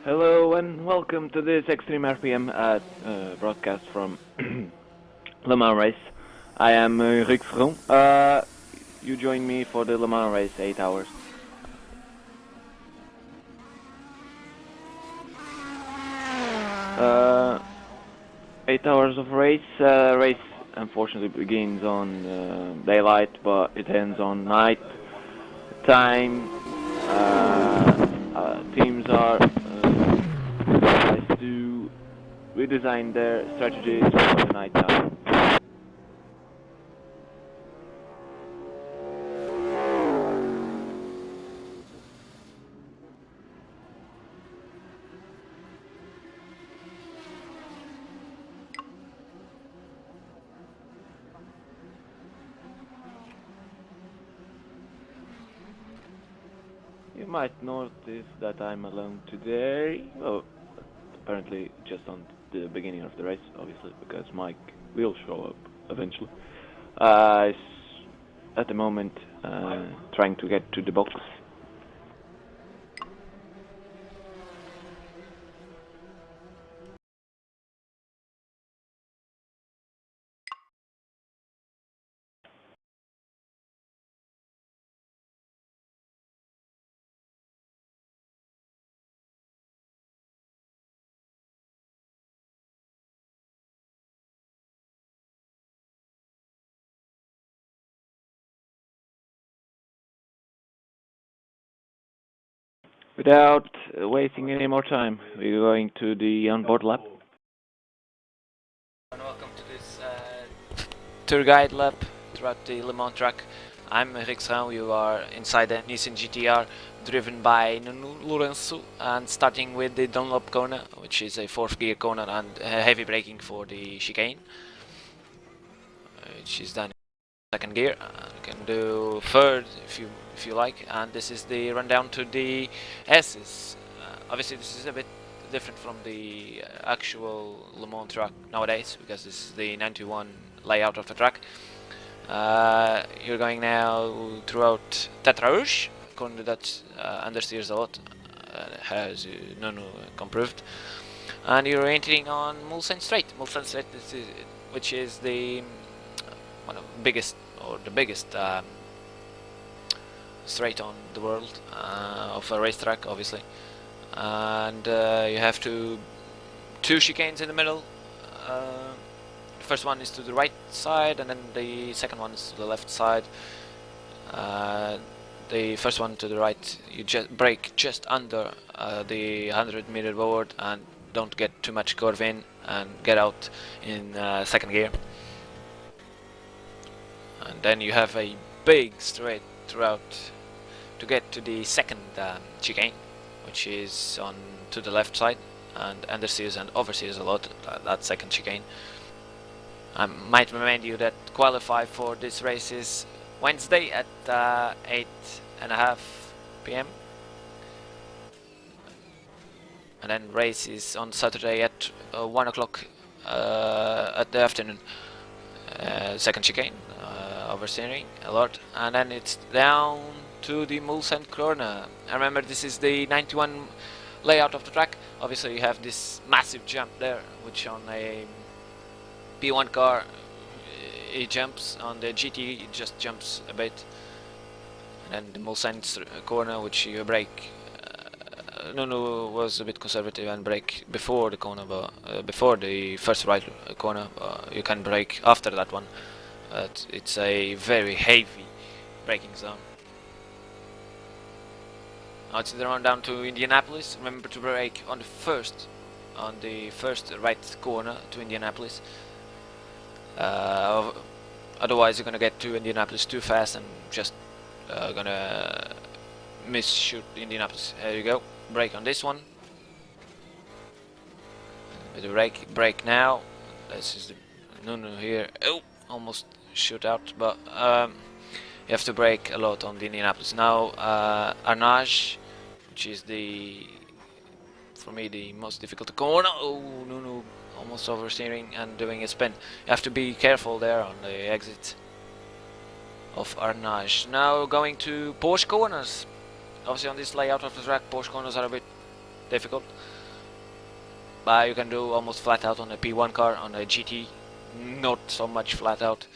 Hello and welcome to this Extreme RPM broadcast from LeMans race. I am rFactor. You join me for the LeMans race 8 hours. Uh, 8 hours of race. Race unfortunately begins on daylight, but it ends on night time. Teams are advised to redesign their strategies for the night time. You might notice that I'm alone today. Well, apparently just on the beginning of the race, obviously, because Mike will show up eventually. Is at the moment trying to get to the box. Without wasting any more time, we're going to the onboard lap. And welcome to this tour guide lap throughout the Le Mans track. I'm rFactor. You are inside the Nissan GTR driven by Nuno Lourenço, and starting with the Dunlop corner, which is a 4th gear corner and heavy braking for the chicane, which is done in 2nd gear. You can do 3rd if you like, and this is the rundown to the S's. Obviously this is a bit different from the actual Le Mans track nowadays, because this is the 91 layout of the track. You're going now throughout 8hours, corner that understeers a lot, has Nuno improved, and you're entering on Mulsanne Strait. Mulsanne Strait, which is the one of the biggest, or the biggest straight on the world of a racetrack, obviously. And you have two chicanes in the middle. The first one is to the right side, and then the second one is to the left side. The first one to the right, you just brake just under the 100-meter board and don't get too much curve in, and get out in 2nd gear. And then you have a big straight throughout to get to the 2nd chicane, which is on to the left side, and understeers and oversteers a lot that 2nd chicane. I might remind you that qualify for this race is Wednesday at 8:30 p.m. and then race is on Saturday at 1 o'clock at the afternoon. 2nd chicane, oversteering a lot, and then it's down to the Mulsanne corner. I remember this is the 91 layout of the track. Obviously you have this massive jump there, which on a P1 car it jumps, on the GT it just jumps a bit. And then the Mulsanne corner, which you brake. Nuno was a bit conservative and brake before the corner, but before the first right corner. You can brake after that one. It's a very heavy braking zone. Now it's the run down to Indianapolis. Remember to brake on the first right corner to Indianapolis. Otherwise you're gonna get to Indianapolis too fast and just gonna miss-shoot Indianapolis. There you go. Brake on this one. With the brake now. This is the Nuno here. Oh, almost shoot out, but you have to brake a lot on the Indianapolis. Now Arnage, which is for me the most difficult corner. Oh, Nuno almost oversteering and doing a spin. You have to be careful there on the exit of Arnage. Now going to Porsche corners. Obviously on this layout of the track, Porsche corners are a bit difficult. but you can do almost flat out on a P1 car. On a GT, not so much flat out.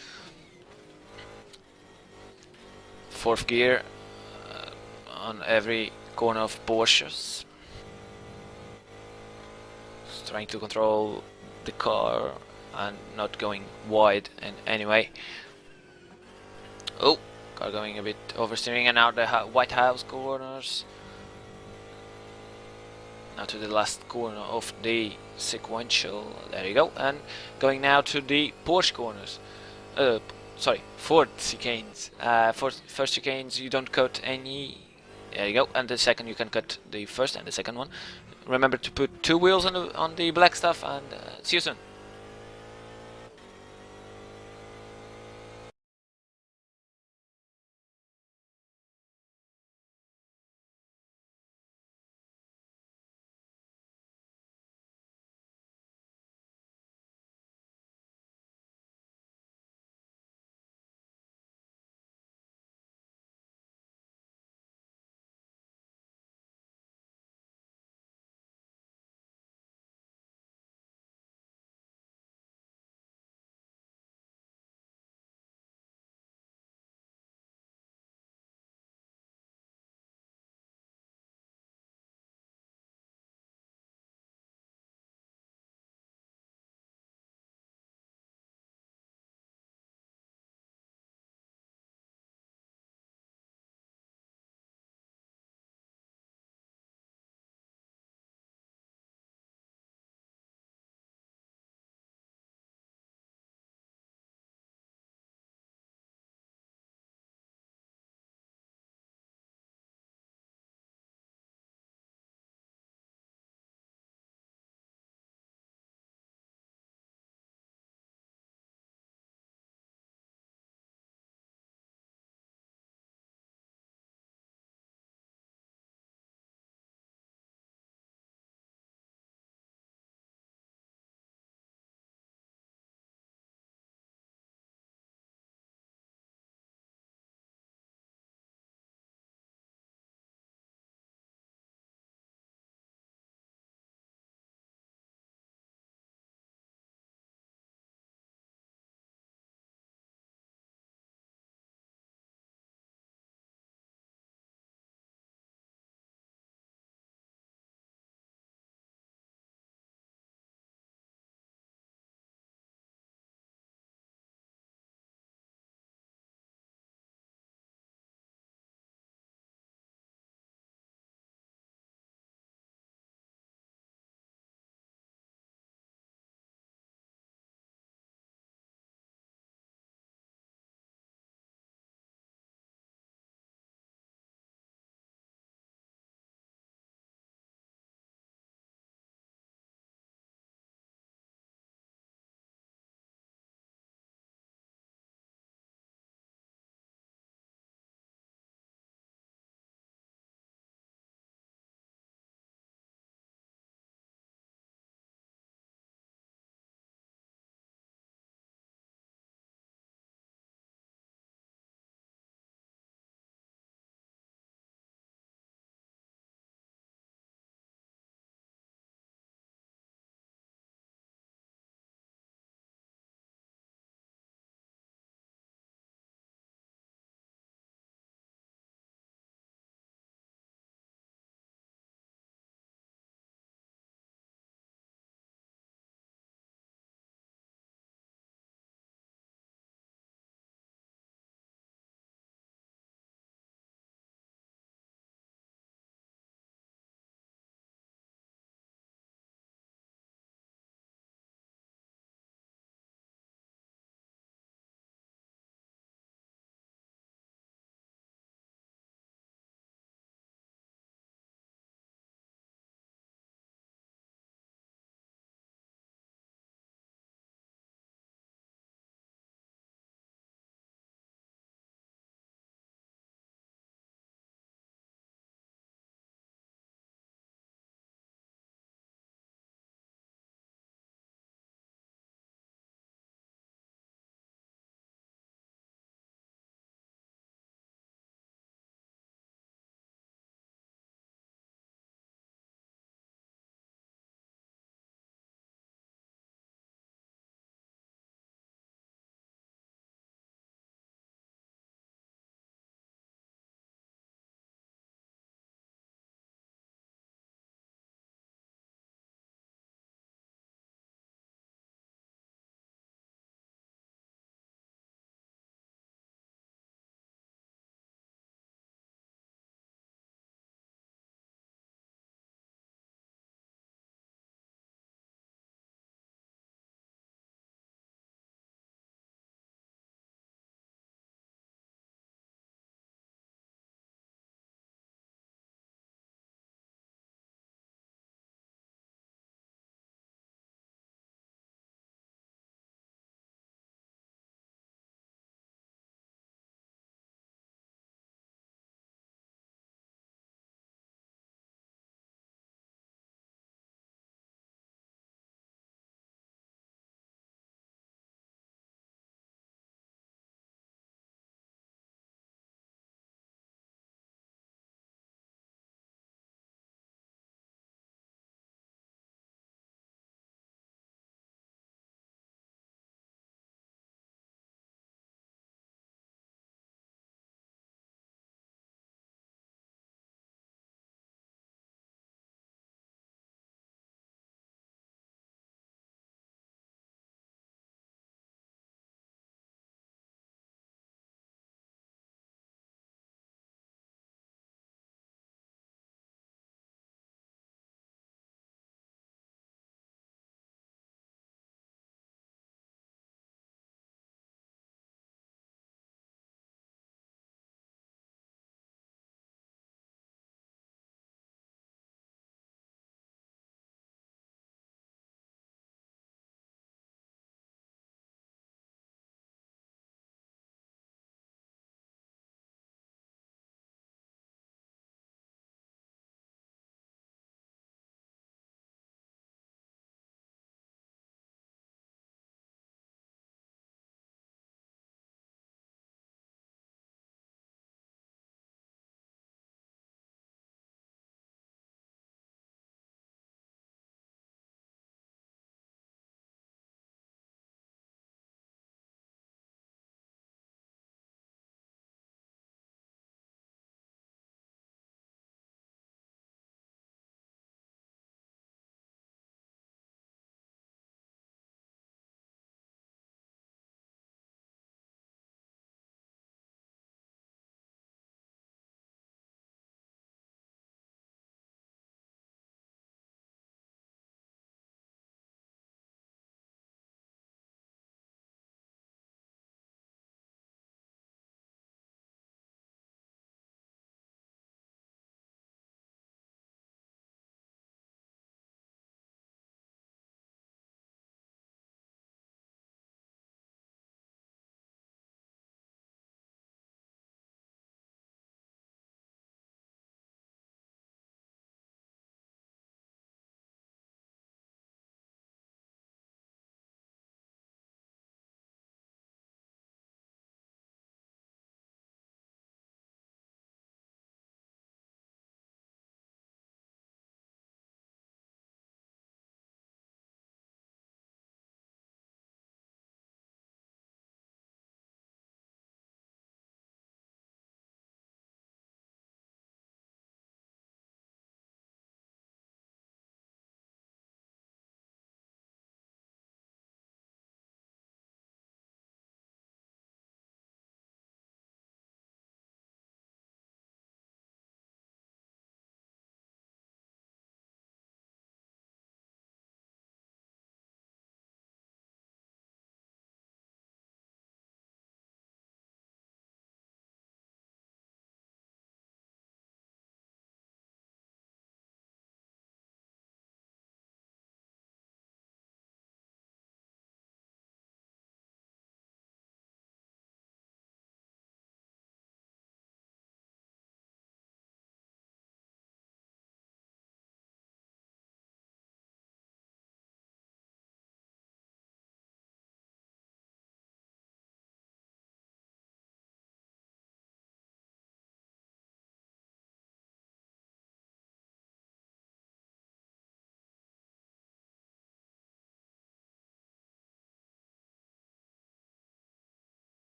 Fourth gear on every corner of Porsches. Just trying to control the car and not going wide in any way. Oh, car going a bit oversteering, and now the White House corners. Now to the last corner of the sequential. There you go. And going now to the Porsche corners. Sorry, Ford chicanes. First chicanes you don't cut any. There you go. And the second you can cut the first and the second one. Remember to put 2 wheels on the black stuff, and see you soon.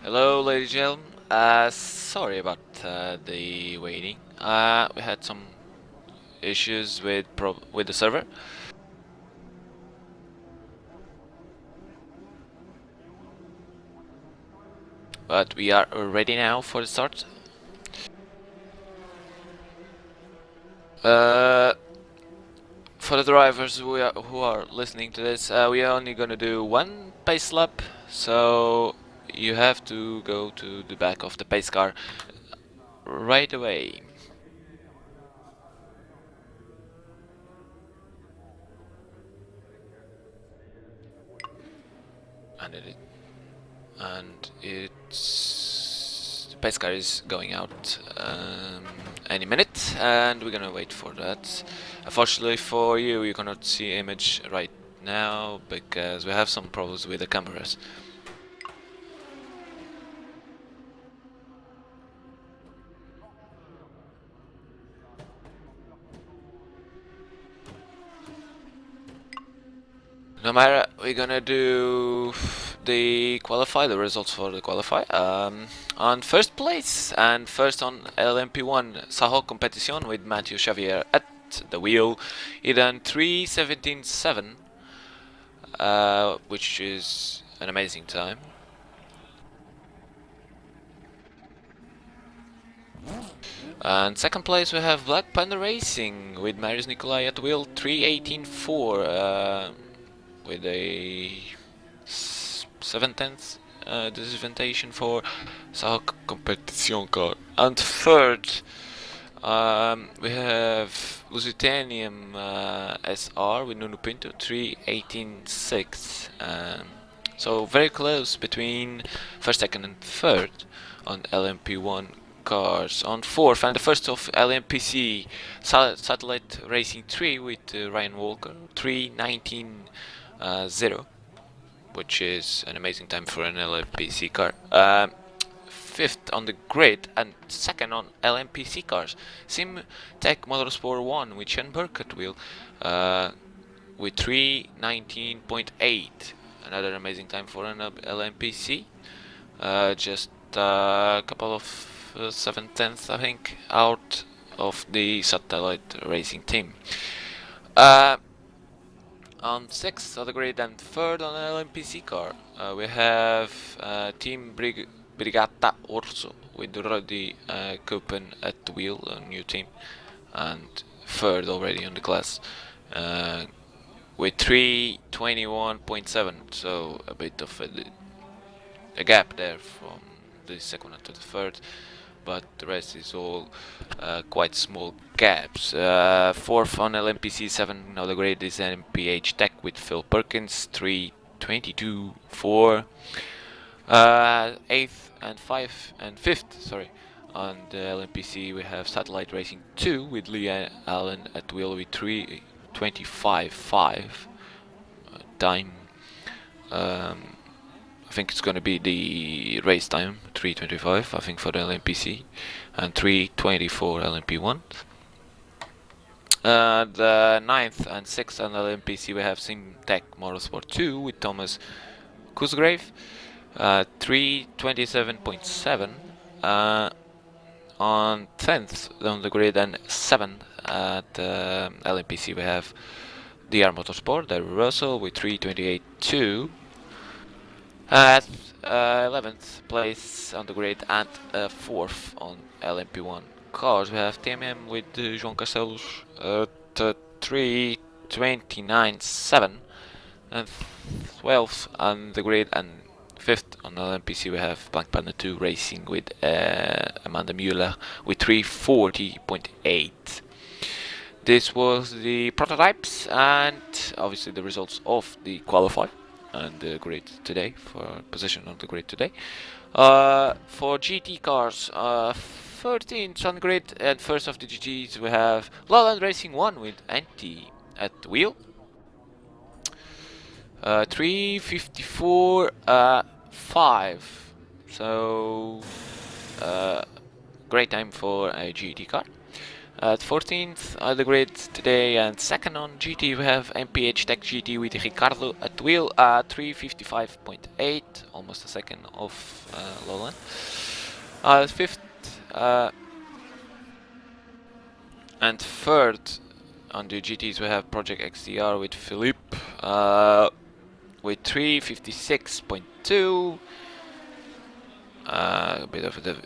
Hello, ladies and gentlemen. Sorry about the waiting. We had some issues with the server, but we are ready now for the start. For the drivers who are listening to this, we are only gonna do one pace lap, so you have to go to the back of the pace car right away. And it's the pace car is going out any minute, and we're gonna wait for that. Unfortunately for you, you cannot see image right now because we have some problems with the cameras. No matter, we're gonna do the results for the qualify. On first place and first on LMP1 Saho competition with Matthew Xavier at the wheel, he done 3:17.7, which is an amazing time. And second place we have Black Panda Racing with Marius Nikolai at the wheel, 3:18.4, with a 7/10 disadvantage for Saho competition car. And third, we have Lusitanium SR with Nuno Pinto, 3:18.6. So very close between first, second, and third on LMP1 cars. On fourth and the first of LMPC Satellite Racing 3 with Ryan Walker, 3:19.0, which is an amazing time for an LMPC car. Fifth on the grid and second on LMPC cars, Sim Tech Motorsport 1 with Chen Burke at wheel, with 3:19.8. Another amazing time for an LMPC. Just a couple of 7/10, I think, out of the satellite racing team. On sixth on the grid and third on an LMPC car, we have Team Brigata Orso with Rodi Kopen at the wheel, a new team, and third already on the class, with 3:21.7, so a bit of a gap there from the second to the third, but the rest is all quite small gaps. Fourth on LMPC 7 on the grade is MPH Tech with Phil Perkins, 3:22.4. Eighth and fifth, on the LMPC we have Satellite Racing 2 with Lee Allen at wheel with 3:25.5 time. I think it's gonna be the race time, 3:25, I think, for the LMPC, and 3:24 LMP1. The ninth and sixth on LMPC we have SimTech Motorsport 2 with Thomas Cusgrave, 3:27.7. On 10th on the grid and 7th at LMPC we have DR Motorsport, Daryl Russell with 3:28.2. At 11th place on the grid and 4th on LMP1 cars we have TMM with João Castelos at 3:29.7, and 12th on the grid and 5th on LMPC we have Black Panda 2 Racing with Amanda Mueller with 3:40.8. This was the prototypes and obviously the results of the qualify and the grid today, for position on the grid today. For GT cars, 13th on the grid and first of the GTs we have Lowland Racing 1 with Anti at the wheel. 3:54.5. So great time for a GT car. At 14th on the grid today, and second on GT we have MPH Tech GT with Ricardo at wheel at 3:55.8, almost a second off Lowland. Fifth and third on the GTs we have Project XDR with Philippe with 3:56.2. A bit of a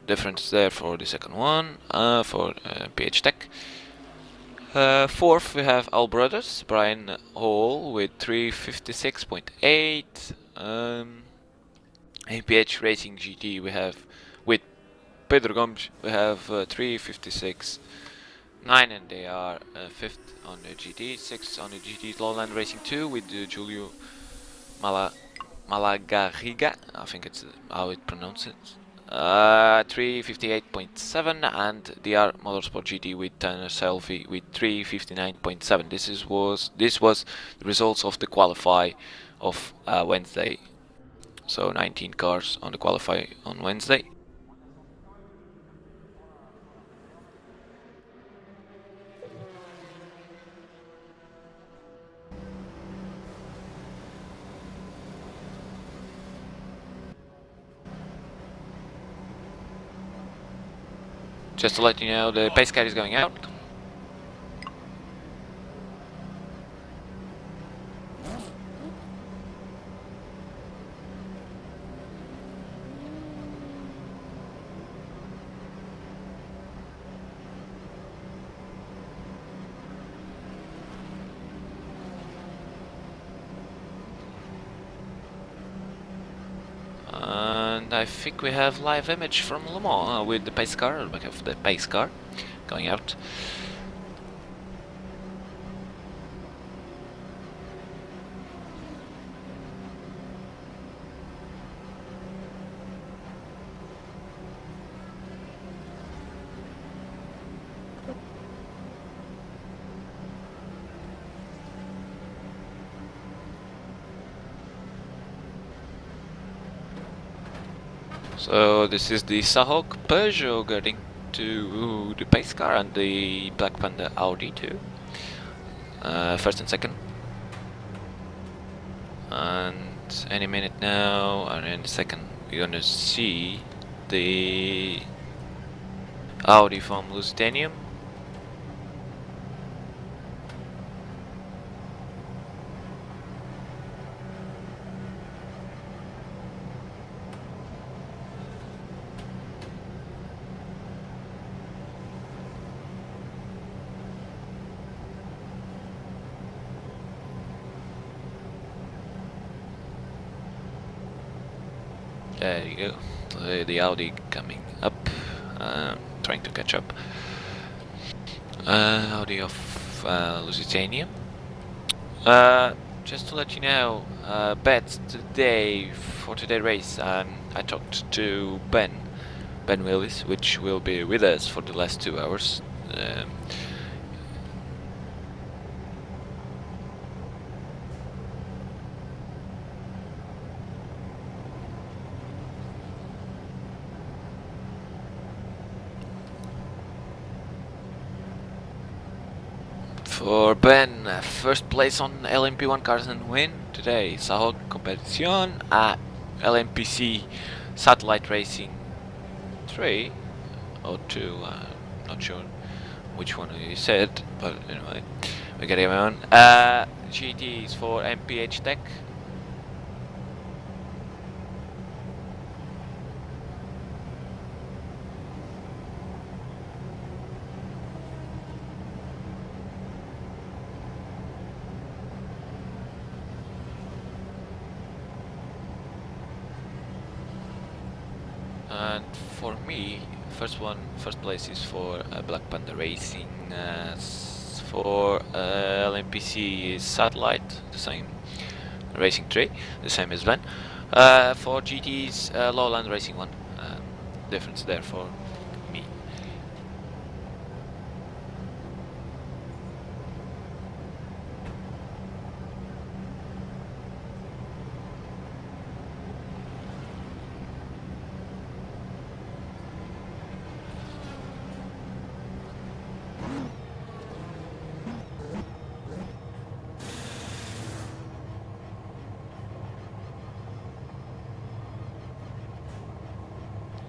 difference there for the second one for PH Tech. Fourth we have Al Brothers, Brian Hall with 3:56.8. APH Racing GT we have with Pedro Gomes we have 3:56.9, and they are fifth on the GT. Sixth on the GT Lowland Racing 2 with Julio Malagariga, I think it's how it pronounces it. 3:58.7, and DR Motorsport GT with Tanner Selfie with 3:59.7. This was the results of the qualify of Wednesday. So 19 cars on the qualify on Wednesday. Just to let you know, the pace car is going out. And I think we have live image from LeMans with the pace car, back of the pace car going out. So this is the Sahok Peugeot getting to the pace car, and the Black Panda Audi too. First and second. And any minute now, and in a second, we're gonna see the Audi from Lusitanium. There you go, the Audi coming up, trying to catch up. Audi of Lusitania. Just to let you know, bets today for today's race. I talked to Ben Willis, which will be with us for the last 2 hours. For Ben, first place on LMP1 cars and win today. Sahog Competition at LMPC Satellite Racing 3 or 2, not sure which one you said, but anyway, we get him on. GTs for MPH Tech. And for me, first place is for Black Panda Racing. For LMPC is Satellite, the same. Racing 3, the same as Ben. For GT's Lowland Racing 1, difference there for me.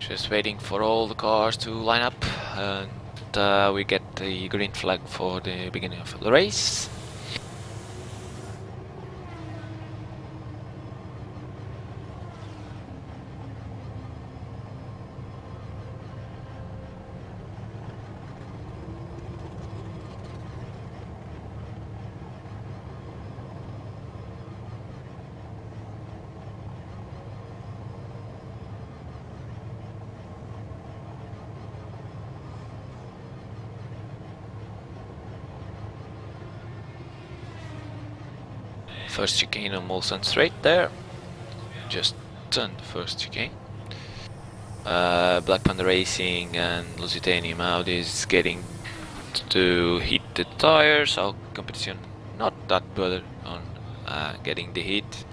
Just waiting for all the cars to line up, and we get the green flag for the beginning of the race. First chicane on Molson straight there. Just turned the first chicane. Black Panda Racing and Lusitanium Audi is getting to hit the tires. Our competition not that bad on getting the hit.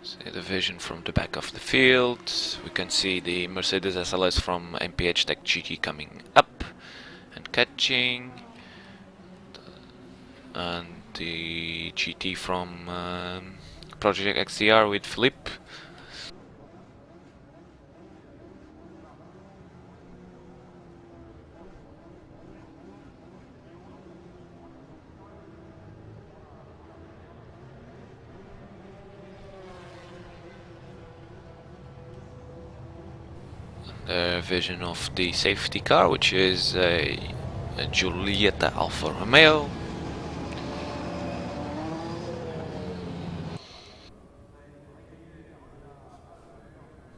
See the vision from the back of the field. We can see the Mercedes SLS from MPH Tech GT coming up and catching, and the GT from Project XDR with Philippe. The vision of the safety car, which is a Giulietta Alfa Romeo.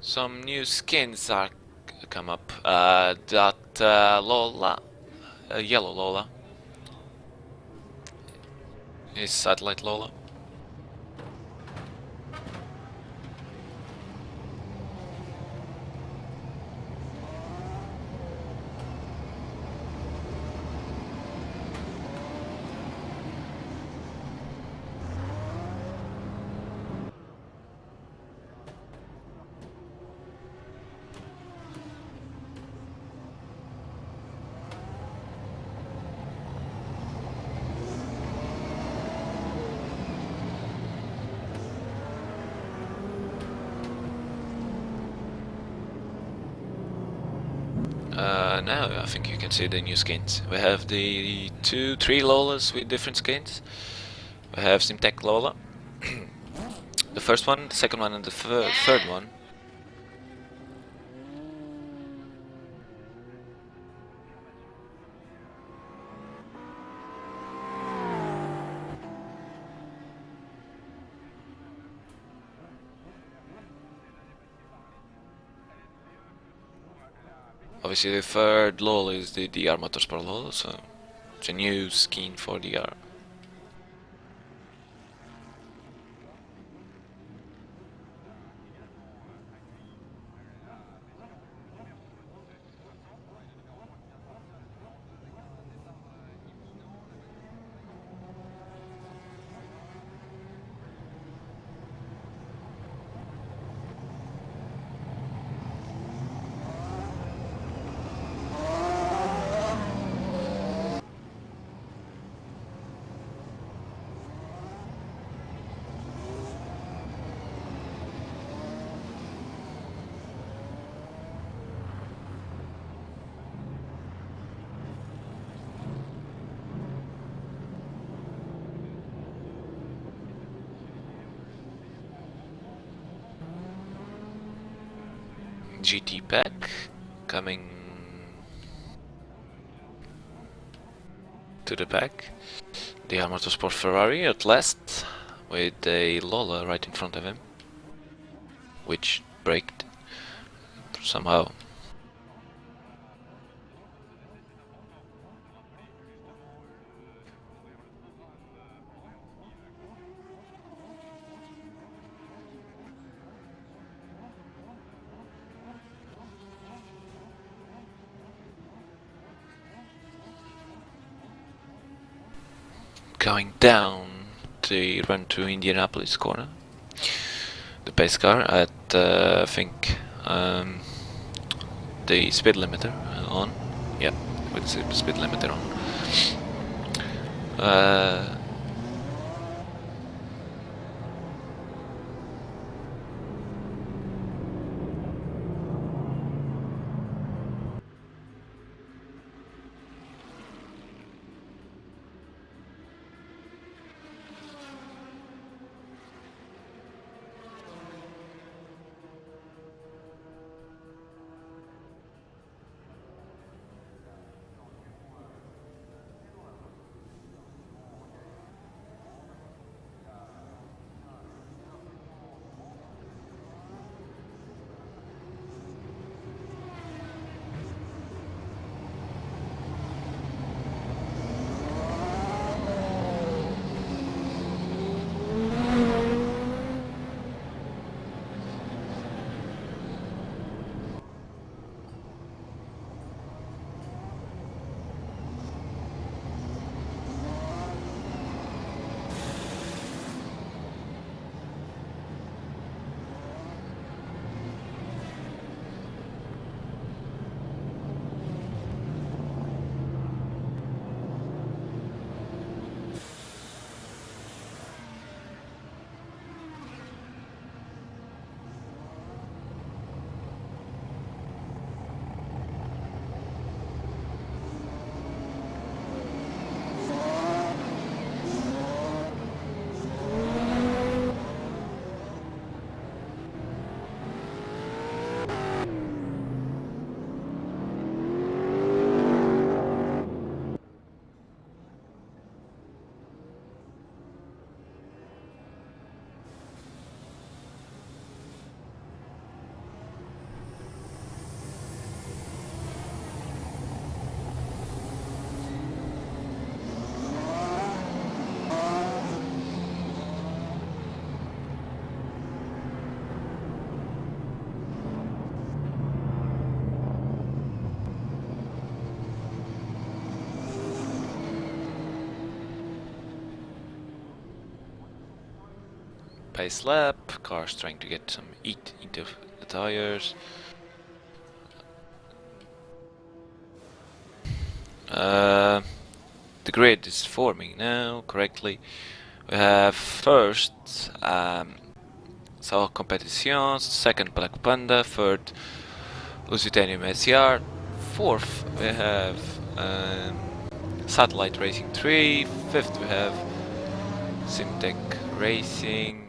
Some new skins are come up. That Lola, yellow Lola, is Satellite Lola. Now I think you can see the new skins. We have the 3 Lolas with different skins. We have Simtech Lola, the first one, the second one, and the third one. Obviously the third Lola is the DR Motorsport Lola, so it's a new skin for DR. GT pack coming to the back. The Motorsport Ferrari at last, with a Lola right in front of him, which braked somehow. going down the run to Indianapolis corner. The pace car at I think the speed limiter on. Yep, with the speed limiter on. Pace lap, cars trying to get some heat into the tires. The grid is forming now correctly. We have first Sao Competitions, second Black Panda, third Lusitanium SCR, fourth we have Satellite Racing 3, fifth we have Simtech Racing.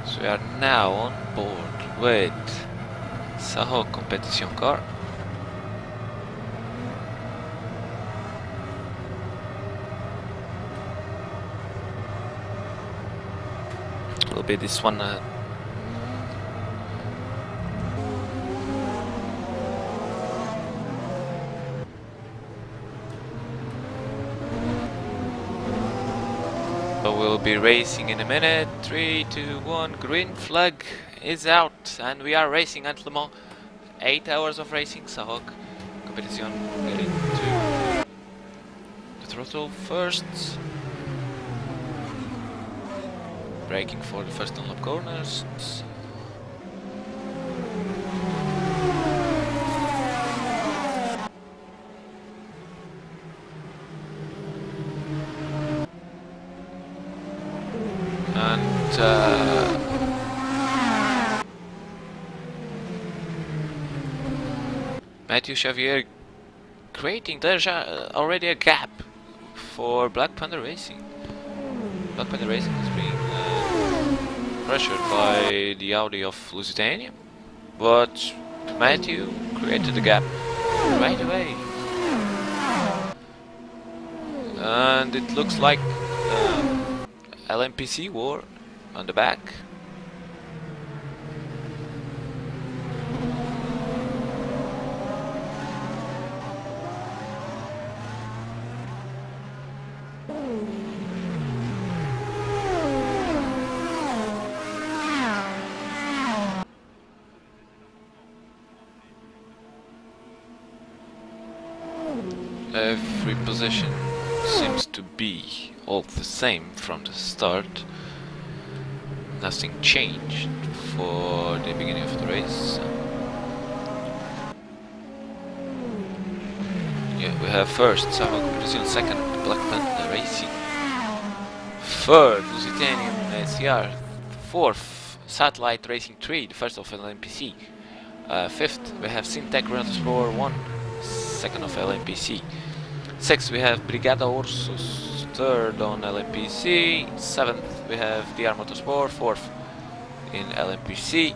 So we are now on board with Sao Competition car. Will be this one. So we'll be racing in a minute. 3, 2, 1. Green flag is out, and we are racing at LeMans. 8 hours of racing. Sao Competition getting to the throttle first. Braking for the first unlock corners. And Matthew Xavier creating, there's already a gap for Black Panda Racing. Black Panda Racing is being pressured by the Audi of Lusitania, but Matthew created the gap right away. And it looks like LMPC war on the back. Every position seems to be all the same from the start. Nothing changed for the beginning of the race. Yeah, we have first Sava Competition, second Black Panther Racing, third Lusitanian SCR, fourth Satellite Racing 3, the first of LMPC, fifth we have Syntec Motorsport 1, second of LMPC. Sixth we have Brigada Ursus, third on LMPC. Seventh we have DR Motorsport, fourth in LMPC.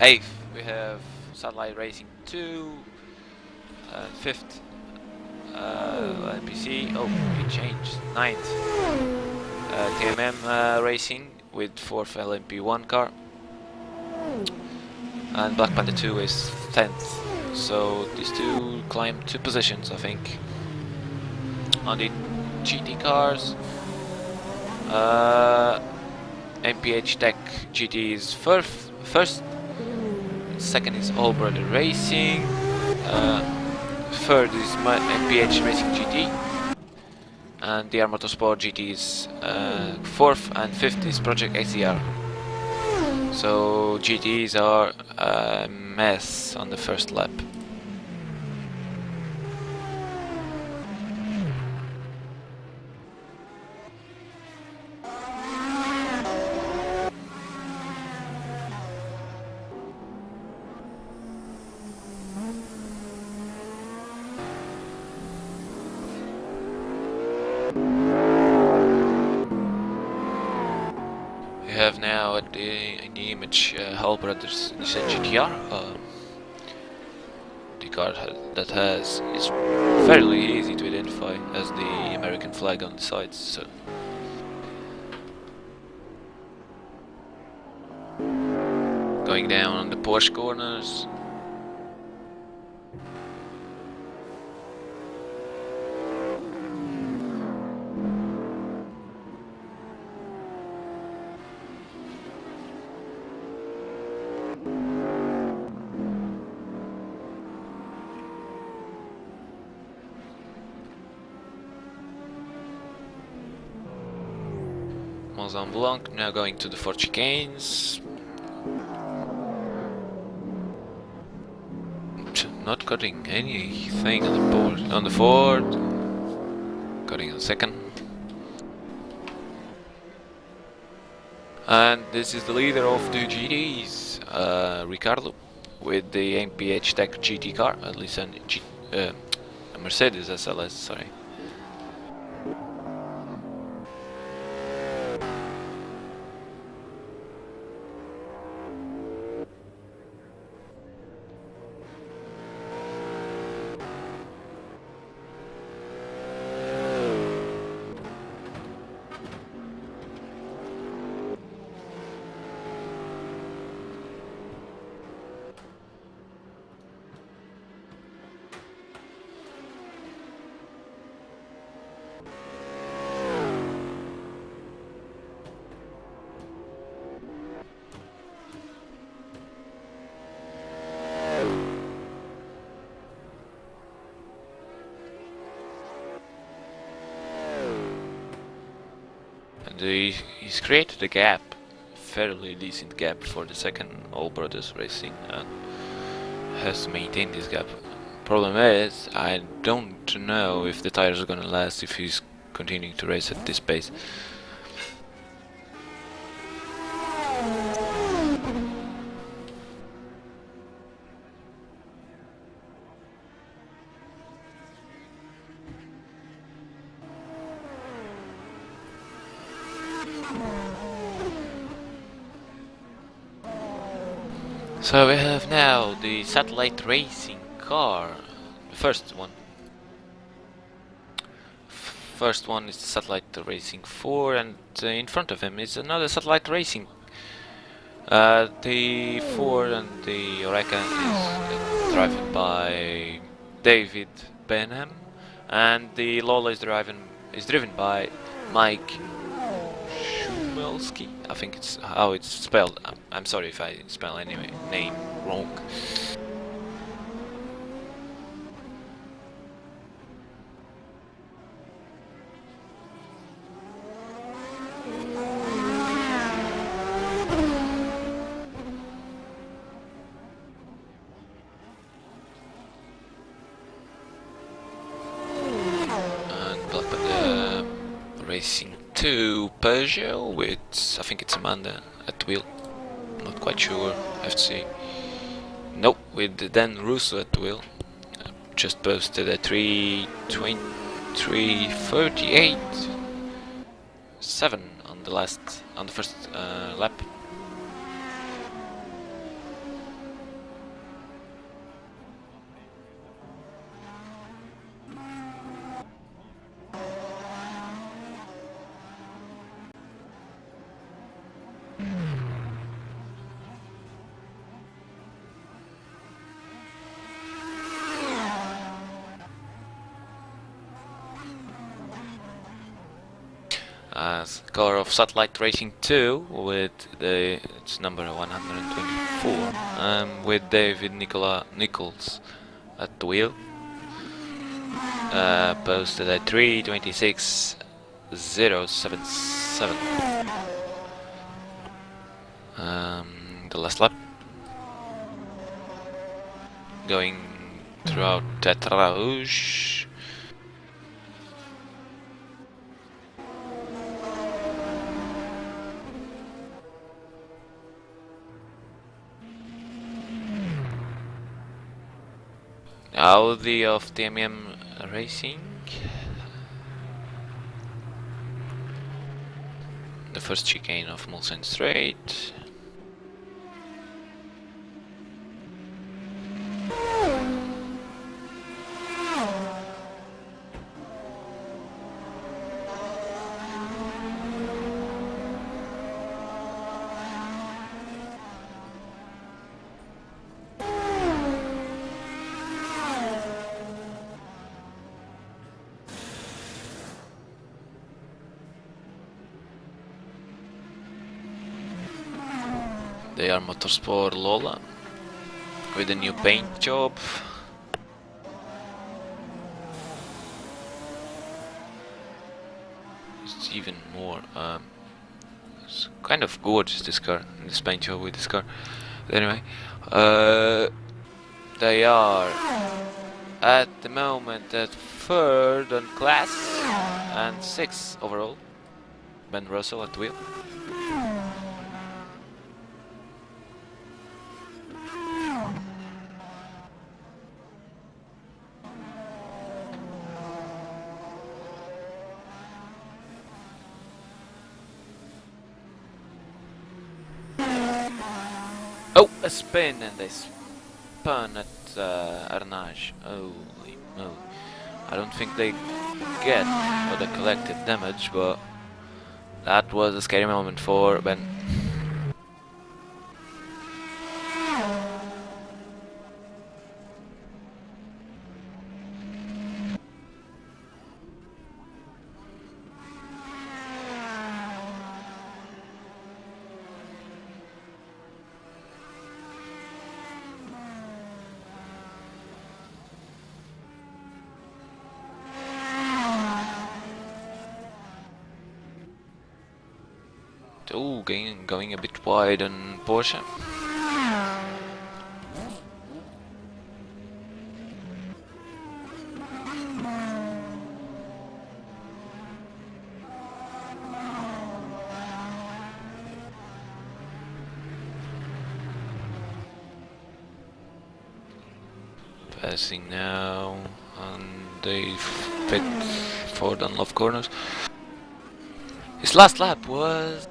Eighth we have Satellite Racing 2. Fifth LMPC. Oh, it changed. Ninth TMM Racing with fourth LMP1 car. And Black Panther 2 is 10th. So these two climbed 2 positions, I think. On the GT cars, MPH Tech GT is first. Second is All Brother Racing. Third is MPH Racing GT. And DR Motorsport GT is fourth, and fifth is Project ACR. So GTs are a mess on the first lap. We have now in the image Hall Brothers Nissan GTR. The car that has is fairly easy to identify as the American flag on the sides. So going down on the Porsche corners. Mont Blanc, now going to the Ford chicanes. Not cutting anything on the board, on the Ford. Cutting on second. And this is the leader of the GTs, Ricardo, with the MPH Tech GT car, at least a Mercedes SLS, sorry. And he's created a gap, fairly decent gap for the second All Brothers Racing, and has maintained this gap. Problem is, I don't know if the tires are gonna last if he's continuing to race at this pace. So we have now the satellite racing car, the first one. First one is the satellite racing 4, and in front of him is another satellite racing. The 4 and the Eureka is driven by David Benham, and the Lola is driven by Mike Shumelski. I think it's how it's spelled. I'm sorry if I spell any name wrong. And Black Panther Racing 2 Peugeot with, I think it's Amanda at the wheel. Not quite sure, I have to see. Nope, with Dan Russo at the wheel. Just posted a 3:38.7 on the first lap. Car of Satellite Racing 2 with it's number 124, with David Nichols at the wheel. Posted at 3:26.077. The last lap. Going throughout Tetra Rouge. Audi of TMM Racing. The first chicane of Mulsanne Straight. They are Motorsport Lola with a new paint job. It's even more. It's kind of gorgeous, this car, this paint job with this car. Anyway, they are at the moment at 3rd on class and 6th overall. Ben Russell at the wheel. Oh, a spin, and they spun at Arnage. Holy moly. I don't think they get or the collective damage, but that was a scary moment for Ben. Oh, going a bit wide on Porsche. Passing now on the pit for Dunlop corners. His last lap was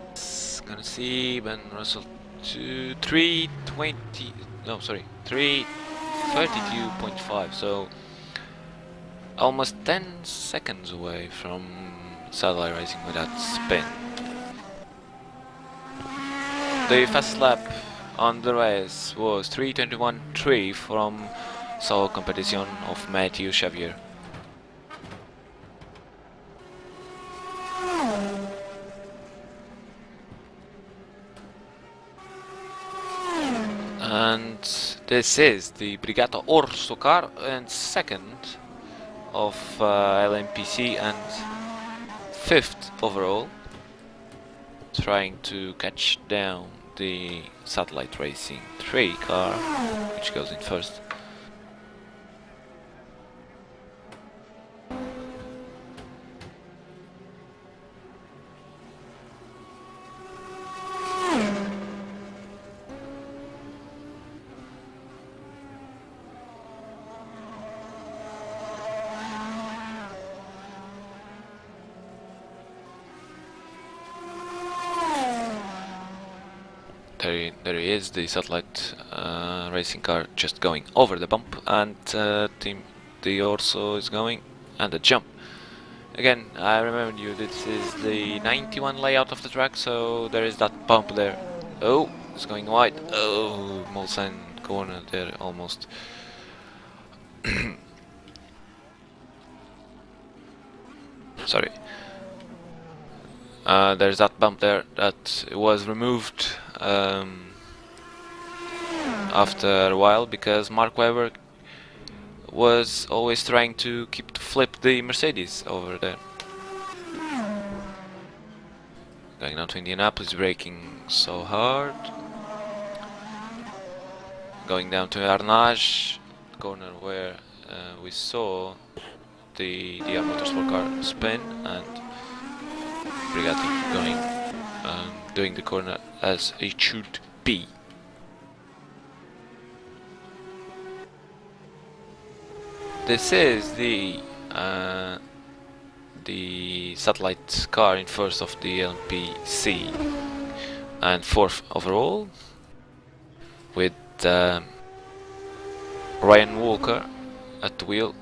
gonna see Ben Russell to 320. No, sorry, 332.5. So almost 10 seconds away from satellite racing with that spin. The fast lap on the race was 3:21.3 from solo competition of Matthew Xavier. And this is the Brigata Orso car and second of LMPC and fifth overall, trying to catch down the Satellite Racing 3 car, which goes in first. There he is, the satellite racing car just going over the bump, and Team the Orso is going, and the jump. Again, I remember you, this is the 91 layout of the track, so there is that bump there. Oh, it's going wide. Oh, Mulsanne corner there almost. Sorry. There's that bump there that was removed after a while because Mark Webber was always trying to flip the Mercedes over there. Going down to Indianapolis, braking so hard. Going down to Arnage, corner where we saw the DR Motorsport car spin, and Brigatti going, doing the corner as it should be. This is the satellite car in first of the LMPC and fourth overall, with Ryan Walker at the wheel.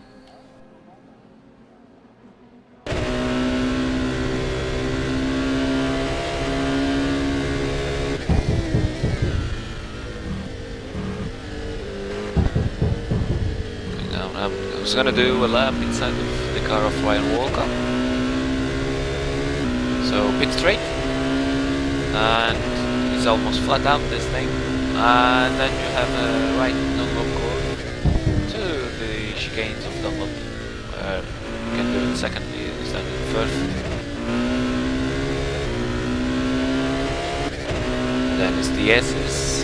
I was gonna do a lap inside of the car of Ryan Walker. So pit straight, and it's almost flat out this thing, and then you have a right no-go corner to the chicanes of Dunlop, where you can do it secondly instead of first. Then it's the S's.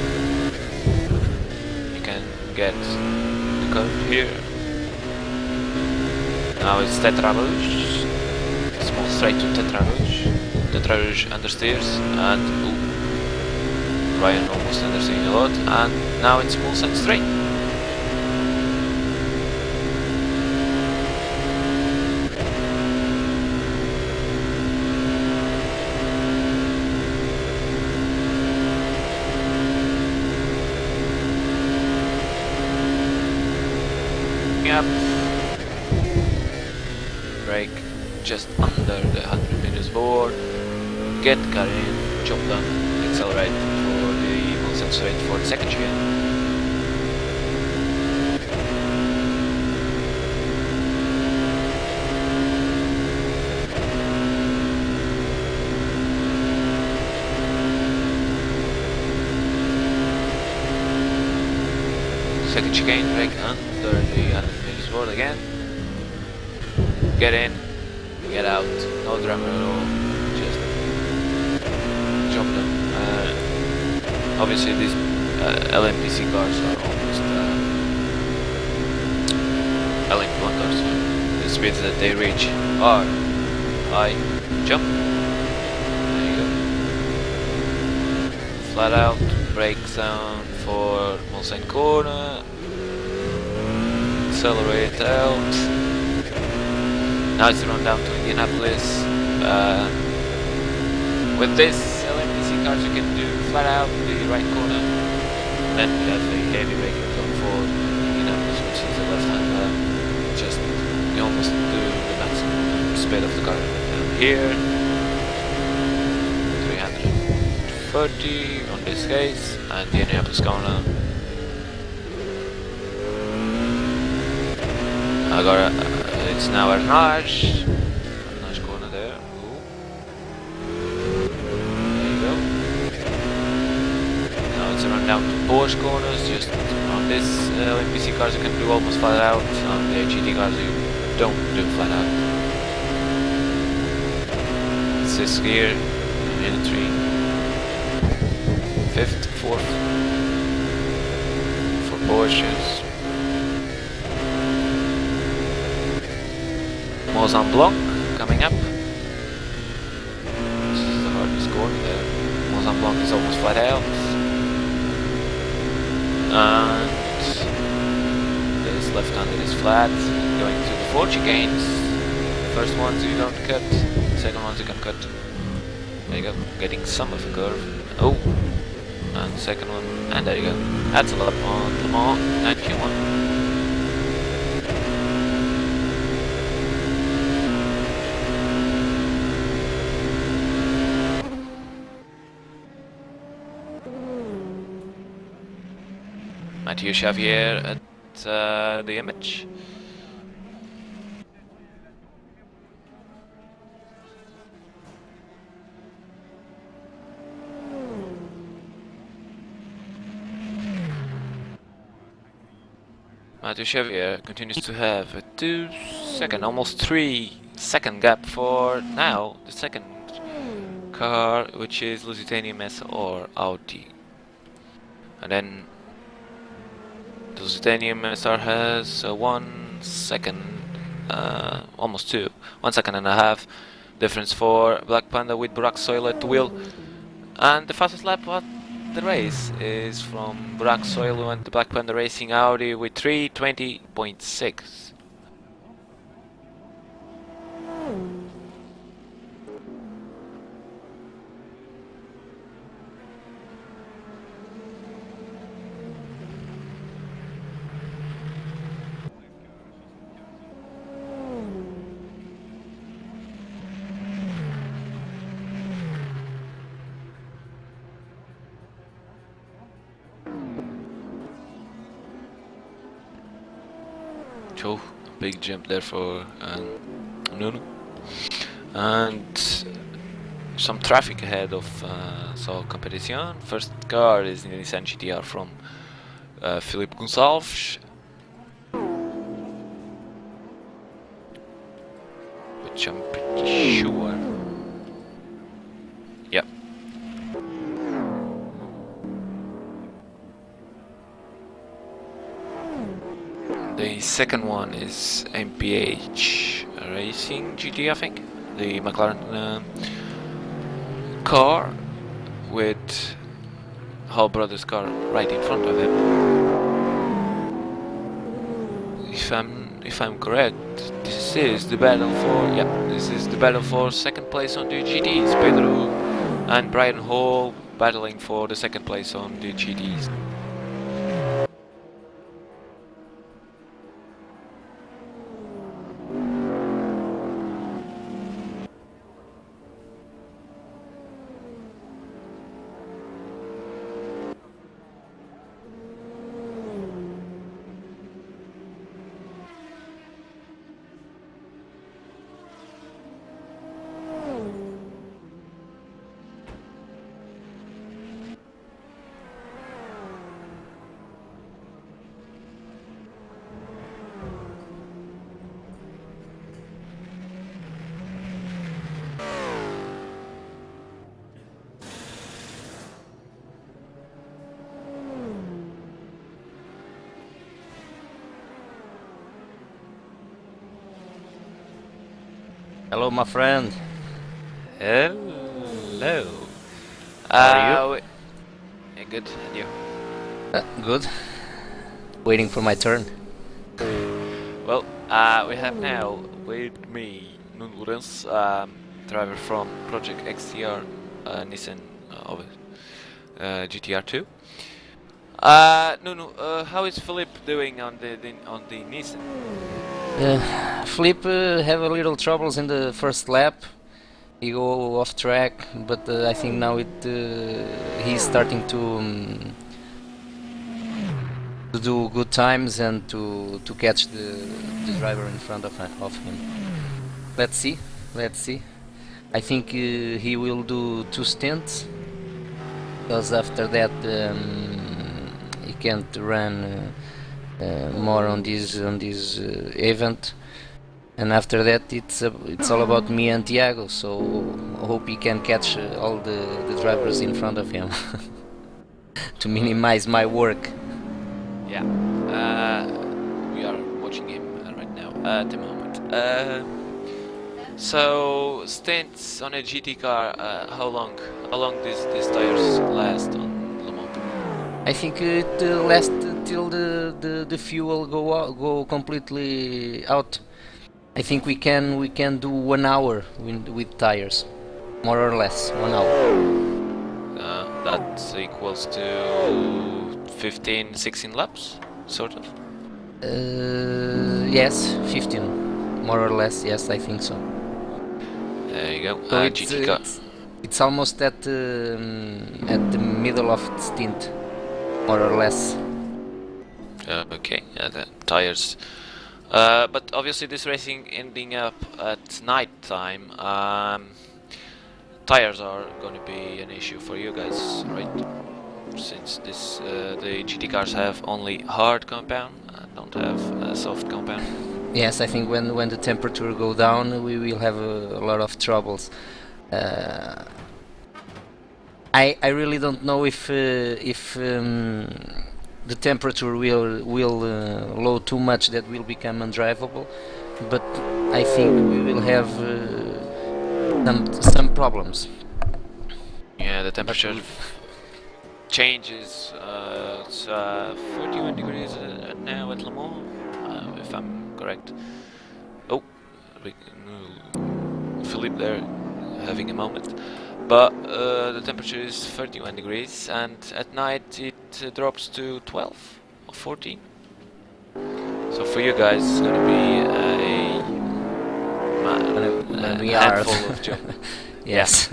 You can get the curve here. Now it's Tetra Rouge, small straight to Tetra Rouge understeers, and ooh, Ryan almost understeering a lot, and now it's Mulsanne straight. Yep. Brake just under the 100 meters board, get car in, jump down, accelerate for the Mulsanne straight for the second chicane. Second chicane, brake under the 100 meters board again. Get in, get out, no drama at all, just jump them. Obviously these LMPC cars are almost LMP1 cars, so the speeds that they reach are high. Jump, there you go. Flat out, brake sound for Mulsanne corner, accelerate out. Now it's run down to Indianapolis. With this LMPC cars you can do flat out the right corner. Then you have the heavy braking zone for which is the left hand. Just you almost do the maximum speed of the car. And here 330 on this case, and the Indianapolis corner. I got it's now a nice corner there. Ooh. There you go. Now it's a run down to Porsche corners. Just on this NPC cars you can do almost flat out. On the GT cars you don't do flat out. Sixth gear, entry, fifth, fourth for Porsches. Mont Blanc coming up. This is the hardest corner there. Mont Blanc is almost flat out. And this left-handed is flat. Going to the 4 chicanes. First ones you don't cut. Second ones you can cut. There you go. Getting some of a curve. Oh. And the second one. And there you go. That's a lap on Le Mans 9Q1. Mathieu Xavier at the image. Mathieu Xavier continues to have a 2-second, almost 3-second gap for now the second car, which is Lusitania Mesa or Audi. And then the Lusitania SR has 1 second, almost 2, 1 second and a half difference for Black Panda with Burak Soil at the wheel. And the fastest lap of the race is from Burak Soil, who went the Black Panda Racing Audi with 3:20.6. Oh, big jump there for Nuno. And some traffic ahead of Sol Competition. First car is the Nissan GTR from Filipe Gonçalves. Which I'm pretty sure. Yep. The second one is MPH Racing GT, I think. The McLaren car with Hall Brothers car right in front of him. If I'm correct, this is the battle for second place on the GTs. Pedro and Brian Hall battling for the second place on the GTs. Hello, my friend. Hello. How are you? Yeah, good. And you? Good. Waiting for my turn. Well, we have now with me Nuno Lourenço, driver from Project XTR Nissan of it, GTR2. How is Philippe doing on the Nissan? Philippe have a little troubles in the first lap. He go off track, but I think now he's starting to do good times and to catch the driver in front of him. Let's see. I think he will do 2 stints, because after that he can't run more on this event, and after that it's all about me and Tiago. So I hope he can catch all the drivers in front of him to minimize my work. Yeah, we are watching him right now at the moment. So stints on a GT car, how long these tires last on Le Mans? I think it lasts till the fuel go completely out. I think we can do 1 hour with tires, more or less 1 hour. That equals to 15-16 laps, sort of. Yes, 15, more or less. Yes, I think so. There you go. So GT car. it's almost at the middle of the stint, more or less. Okay, the tires. But obviously this racing ending up at night time, tires are going to be an issue for you guys, right? Since the GT cars have only hard compound, don't have soft compound. Yes, I think when the temperature go down, we will have a lot of troubles. I really don't know if the temperature will low too much that will become undrivable, but I think we will have some problems. Yeah, the temperature changes. It's 41 degrees now at Le Mans, if I'm correct. Oh, Philippe there having a moment. But the temperature is 31 degrees, and at night it drops to 12 or 14. So for you guys, it's going to be a handful of job. Yes.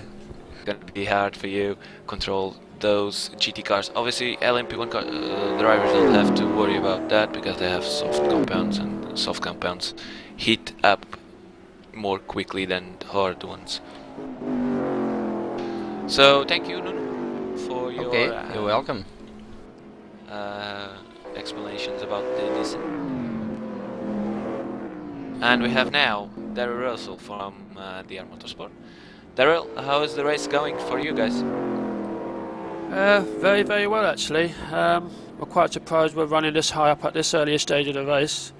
It's going to be hard for you control those GT cars. Obviously, LMP1 drivers don't have to worry about that because they have soft compounds, and soft compounds heat up more quickly than hard ones. So thank you, Nuno, for your you're welcome. explanations about the Nissan. And we have now Daryl Russell from DR Motorsport. Daryl, how is the race going for you guys? Very, very well actually. We're quite surprised we're running this high up at this earlier stage of the race.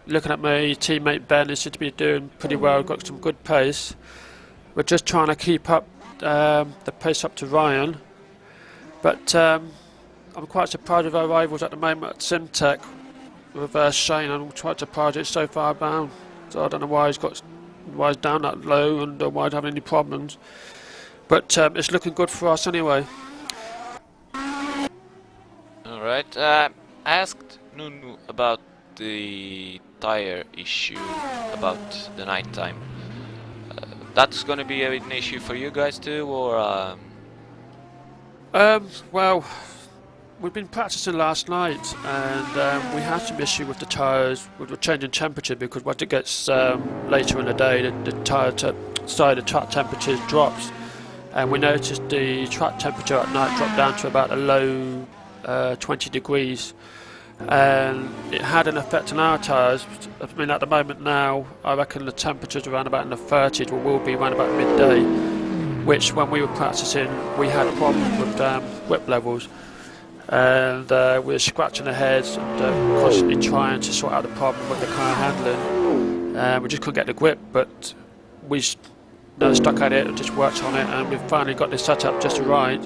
Looking at my teammate Ben, he seems to be doing pretty well, got some good pace. We're just trying to keep up the pace up to Ryan, but I'm quite surprised with our rivals at the moment at Simtech with Shane. I'm quite surprised it's so far down. So I don't know why he's down that low and why he's having any problems. But it's looking good for us anyway. Alright, I asked Nunu about the tire issue, about the night time. That's going to be an issue for you guys too, or? Well, we've been practicing last night, and we had some issue with the tyres with the changing temperature, because once it gets later in the day, the track temperature drops, and we noticed the track temperature at night dropped down to about a low 20 degrees. And it had an effect on our tyres. I mean, at the moment now, I reckon the temperature's around about in the 30s, or will be around about midday, which when we were practicing, we had problems with whip levels. And we were scratching our heads and constantly trying to sort out the problem with the car handling. We just couldn't get the grip, but we stuck at it and just worked on it, and we've finally got this set up just right.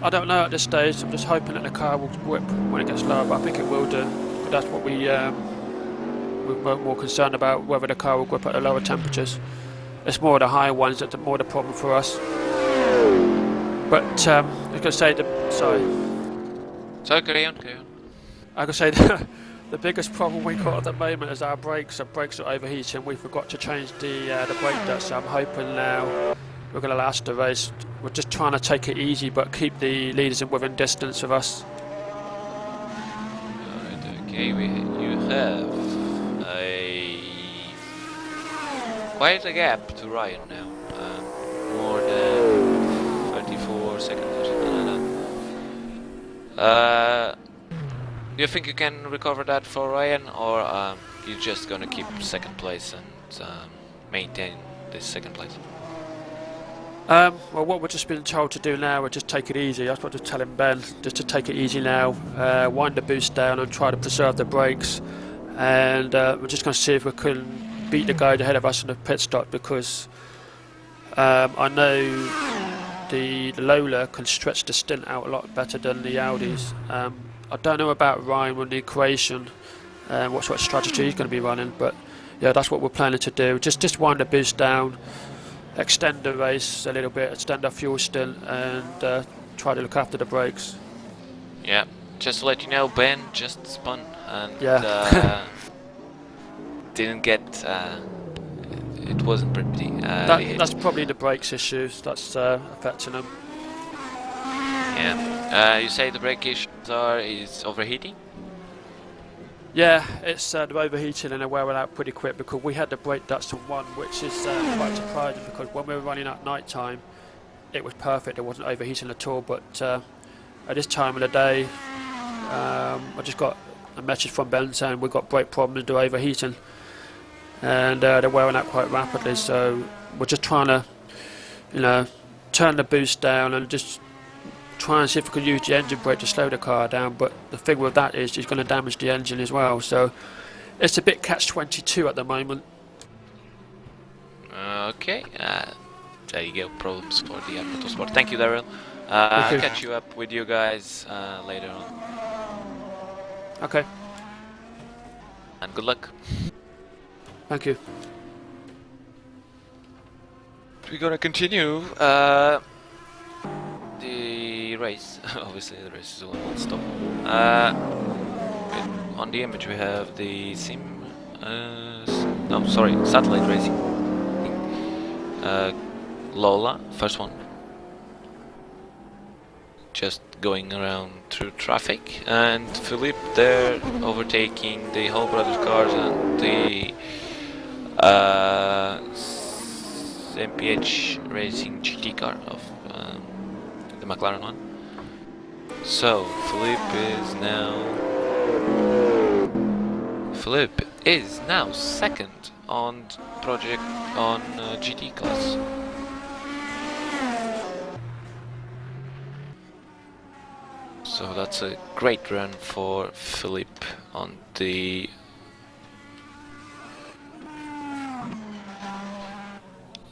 I don't know at this stage. I'm just hoping that the car will whip when it gets lower, but I think it will do. But that's what we're more concerned about, whether the car will whip at the lower temperatures. it's more the high ones that are more the problem for us. But I was going to say So carry on, carry on. I can say the biggest problem we got at the moment is our brakes. Our brakes are overheating. We forgot to change the brake dust. So I'm hoping now we're going to last the race. We're just trying to take it easy, but keep the leaders in within distance of us. Alright, okay, you have quite a gap to Ryan now. More than 34 seconds or something like that. Do you think you can recover that for Ryan, or you're just gonna keep second place and maintain this second place? Well, what we're just being told to do now is just take it easy. That's what I was telling Ben, just to take it easy now, wind the boost down and try to preserve the brakes. And we're just going to see if we can beat the guy ahead of us in the pit stop, because I know the Lola can stretch the stint out a lot better than the Audis. I don't know about Ryan on the equation, what sort of strategy he's going to be running, but yeah, that's what we're planning to do. Just wind the boost down, extend the race a little bit, extend our fuel stint, and try to look after the brakes. Yeah, just to let you know, Ben just spun and didn't get. It wasn't pretty. That's probably the brakes issues that's affecting them. Yeah. You say the brake issues is overheating? Yeah, it's they're overheating and they're wearing out pretty quick, because we had the brake dust on one, which is quite surprising, because when we were running at night time it was perfect, it wasn't overheating at all, but at this time of the day I just got a message from Ben saying we've got brake problems, they're overheating, and they're wearing out quite rapidly, so we're just trying to turn the boost down and just try and see if we can use the engine brake to slow the car down, but the thing with that is it's going to damage the engine as well, so it's a bit catch-22 at the moment. Okay, there you go, problems for the Motorsport. Thank you, Daryl. I'll catch you up with you guys later on. Okay. And good luck. Thank you. We're gonna continue the race. Obviously the race is one stop. On the image we have the satellite racing. Lola, first one. Just going around through traffic, and Philippe there overtaking the Hall Brothers cars and the MPH Racing GT car of the McLaren one. So Philippe is now second on GT class. So that's a great run for Philippe on the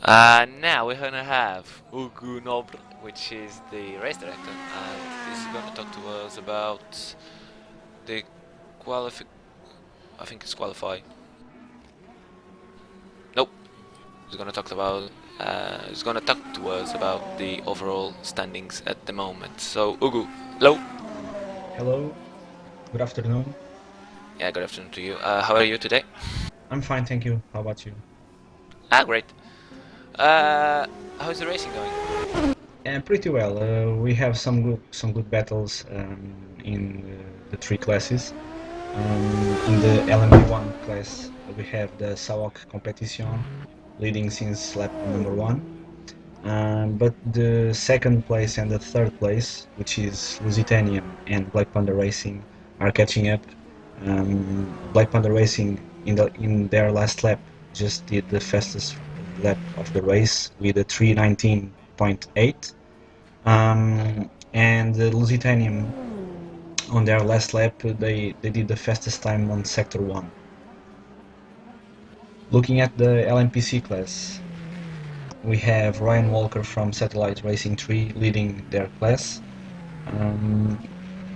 now we're gonna have Hugo Nobre, which is the race director, and he's gonna talk to us about the I think it's qualify. Nope. He's gonna talk to us about the overall standings at the moment. So Hugo, hello. Hello. Good afternoon. Yeah, good afternoon to you. How are you today? I'm fine, thank you. How about you? Great. How's the racing going? Pretty well. We have some good battles in the three classes. In the LMP1 class, we have the SAOC competition leading since lap number 1. But the second place and the third place, which is Lusitanian and Black Panda Racing, are catching up. Black Panda Racing in their last lap just did the fastest lap of the race with a 3:19.8, and the Lusitanian on their last lap they did the fastest time on sector 1. Looking at the LMPC class, we have Ryan Walker from Satellite Racing 3 leading their class.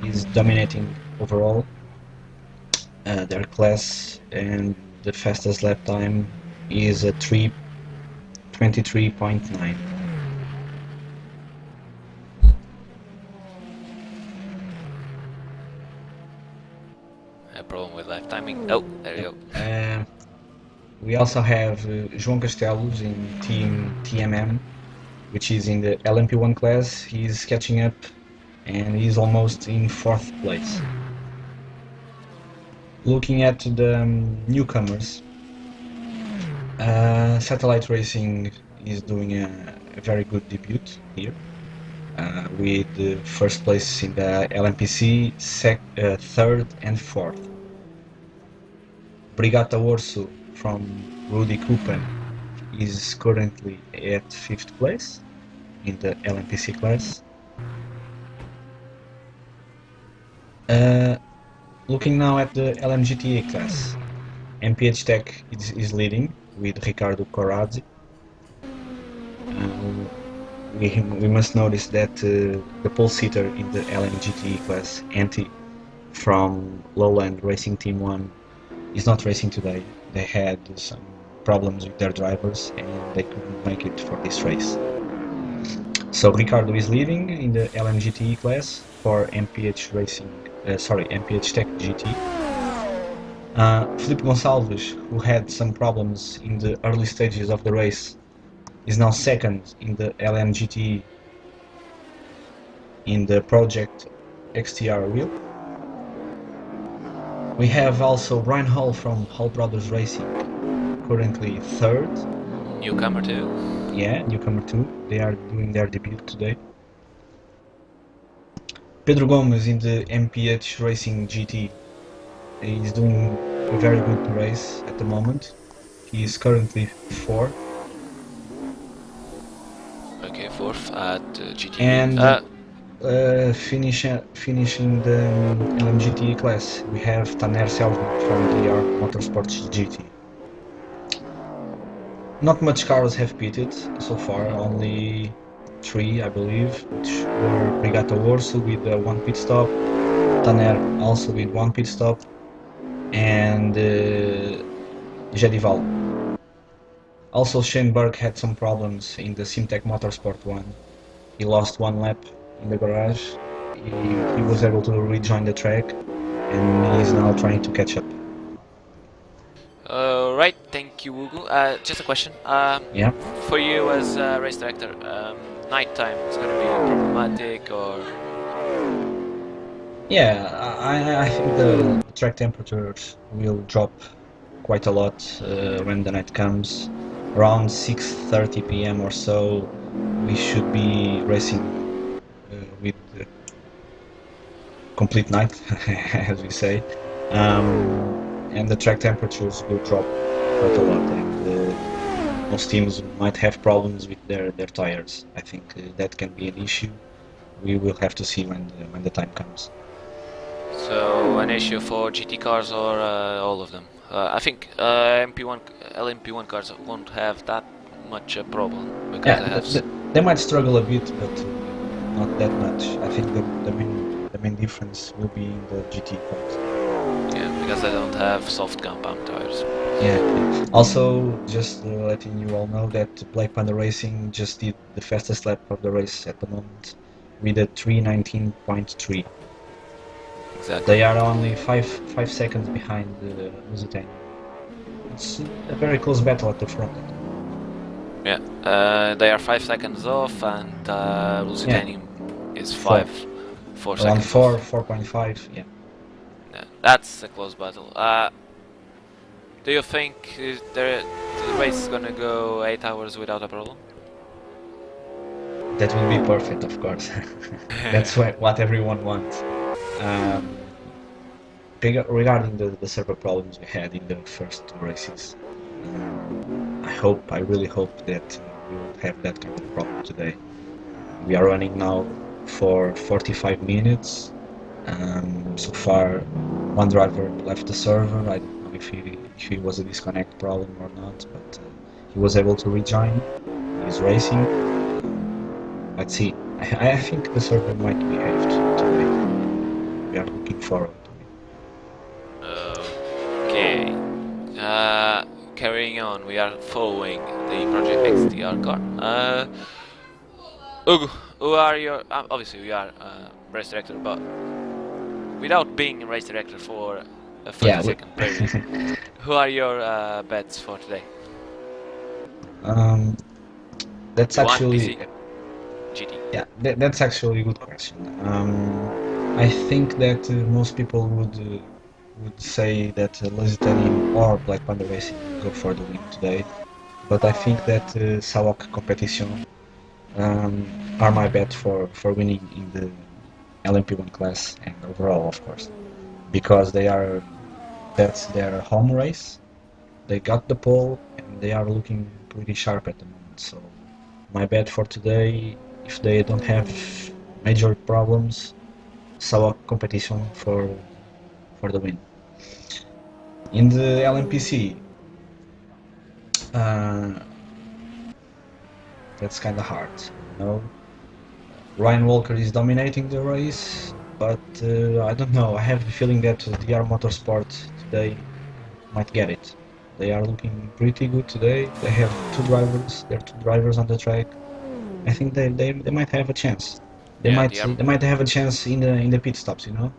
He's dominating overall their class, and the fastest lap time is a 23.9. A problem with live timing. Oh, there you go. We also have João Castelos in Team TMM, which is in the LMP1 class. He's catching up and he's almost in 4th place. Looking at the newcomers, Satellite Racing is doing a very good debut here, with the 1st place in the LMPC, 3rd and 4th. Brigata Orso from Rudy Kupen is currently at 5th place in the LMPC class. Looking now at the LMGTA class, MPH Tech is leading with Ricardo Corradi. We must notice that the pole sitter in the LMGT class, Antti from Lowland Racing Team 1, is not racing today. They had some problems with their drivers and they couldn't make it for this race. So Ricardo is leading in the LMGT class for MPH Tech GT. Felipe Gonçalves, who had some problems in the early stages of the race, is now 2nd in the LMGT in the Project XTR wheel. We have also Brian Hall from Hall Brothers Racing, currently 3rd. Newcomer too. Yeah, newcomer too. They are doing their debut today. Pedro Gomes in the MPH Racing GT is doing a very good race at the moment. He is currently 4th. Okay, 4th at GT. And finishing the LMGT class, we have Taner Selvi from DR Motorsports GT. Not much cars have pitted so far, only 3 I believe, which were Brigata Orso with 1 pit stop, Taner also with 1 pit stop, and Jedival. Also Shane Burke had some problems in the Simtech Motorsport 1. He lost 1 lap in the garage. He was able to rejoin the track and he's now trying to catch up. Right, thank you, Hugo. Just a question. Yeah. For you as race director, nighttime is going to be problematic, or? Yeah, I think the track temperatures will drop quite a lot when the night comes. Around 6:30 p.m. or so, we should be racing with complete night, as we say, and the track temperatures will drop quite a lot, and most teams might have problems with their tires. I think that can be an issue. We will have to see when the time comes. So an issue for GT cars or all of them? I think LMP1 cars won't have that much problem because they might struggle a bit, but not that much. I think the main difference will be in the GT cars. Yeah, because they don't have soft compound tires. Yeah. Also, just letting you all know that Black Panda Racing just did the fastest lap of the race at the moment with a 3:19.3. Exactly. They are only 5 seconds behind the Lusitania. It's a very close battle at the front. Yeah, they are 5 seconds off, and Lusitania is 4 Around seconds 4.5, yeah. Yeah, that's a close battle. Do you think the race is gonna go 8 hours without a problem? That would be perfect, of course. That's what everyone wants. Regarding the server problems we had in the first 2 races, I really hope that we won't have that kind of problem today. We are running now for 45 minutes. So far, one driver left the server. I don't know if he was a disconnect problem or not, but he was able to rejoin. He's racing. Let's see. I think the server might behave today. We are looking forward to it. Okay. carrying on, we are following the Project XTR car. Hugo, who are your... obviously we are race director, but without being a race director for a 30-second period, who are your bets for today? That's P1, actually PC, GT. yeah, that's actually a good question. I think that most people would say that Lusitanian or Black Panda Racing will go for the win today, but I think that Sawak Competition are my bet for winning in the LMP1 class and overall, of course, because that's their home race. They got the pole and they are looking pretty sharp at the moment. So my bet for today, if they don't have major problems, Sawa competition for the win. In the LMPC, that's kind of hard, you know. Ryan Walker is dominating the race, but I don't know. I have a feeling that DR Motorsport today might get it. They are looking pretty good today. They have two drivers. There are two drivers on the track. I think they might have a chance. Yeah, They might have a chance in the pit stops, you know.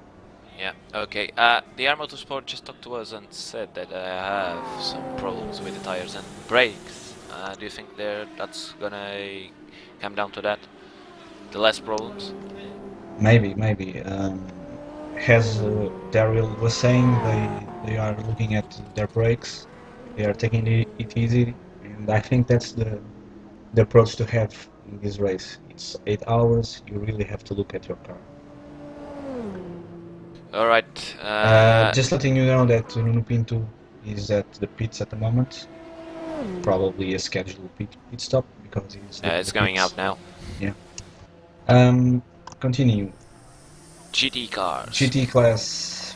yeah, okay. The Air Motorsport just talked to us and said that I have some problems with the tires and brakes. Do you think that's gonna come down to that? The less problems? Maybe. As Daryl was saying, they are looking at their brakes. They are taking it easy, and I think that's the approach to have in this race. It's 8 hours. You really have to look at your car. Alright. Just letting you know that Nuno Pinto is at the pits at the moment. Probably a scheduled pit stop because he's doing it's the going pits. out now. Yeah. Continue. GT cars. GT class,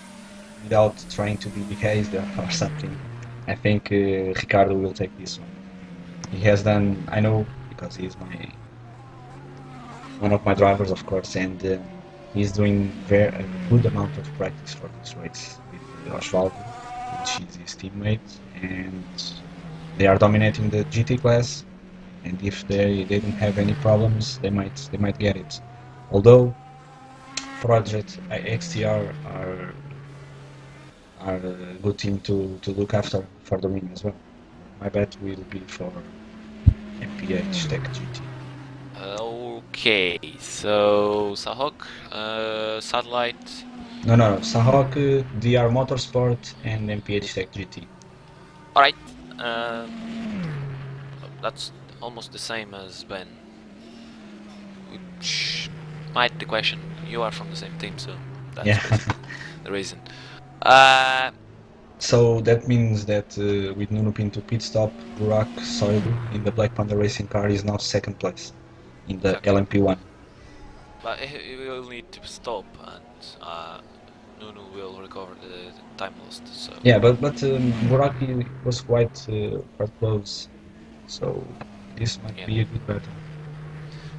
without trying to be hazed or something. I think Ricardo will take this one. He has done. I know because he's one of my drivers, of course, and he's doing a good amount of practice for this race with Osvaldo, which is his teammate, and they are dominating the GT class. And if they don't have any problems, they might get it. Although Project XTR are a good team to look after for the win as well. My bet will be for MPH Tech GT. Okay, so Sahok, Satellite. No, Sahok, DR Motorsport, and MPH Tech GT. Alright, that's almost the same as Ben. Which might the question. You are from the same team, so that's basically the reason. So that means that with Nuno Pinto pit stop, Burak Soilu in the Black Panda Racing car is now second place in the LMP1. But he will need to stop, and Nuno will recover the time lost. So yeah, but Burak was quite close, so this might be a good battle.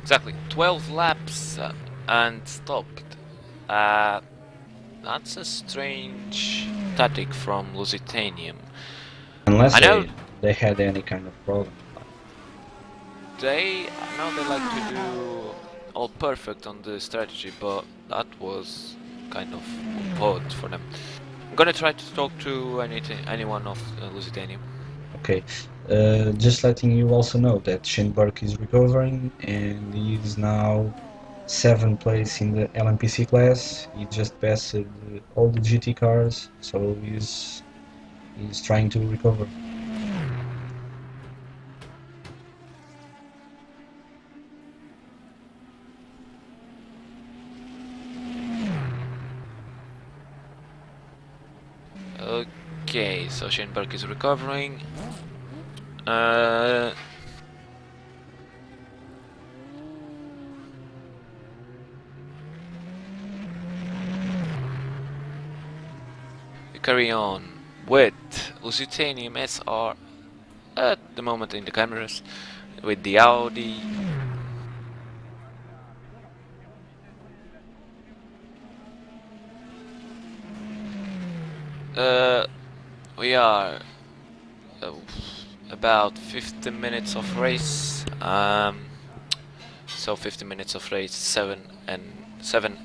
Exactly, 12 laps and stopped. That's a strange tactic from Lusitanium. Unless they had any kind of problem. I know they like to do all perfect on the strategy, but that was kind of odd for them. I'm gonna try to talk to anyone of Lusitanium. Okay, just letting you also know that Shane Burke is recovering and he is now 7th place in the LMPC class. He just passed all the GT cars, so he's trying to recover. Okay, so Schoenberg is recovering. We carry on with Lusitanium SR at the moment in the cameras with the Audi. We are about 50 minutes of race. So 50 minutes of race, 7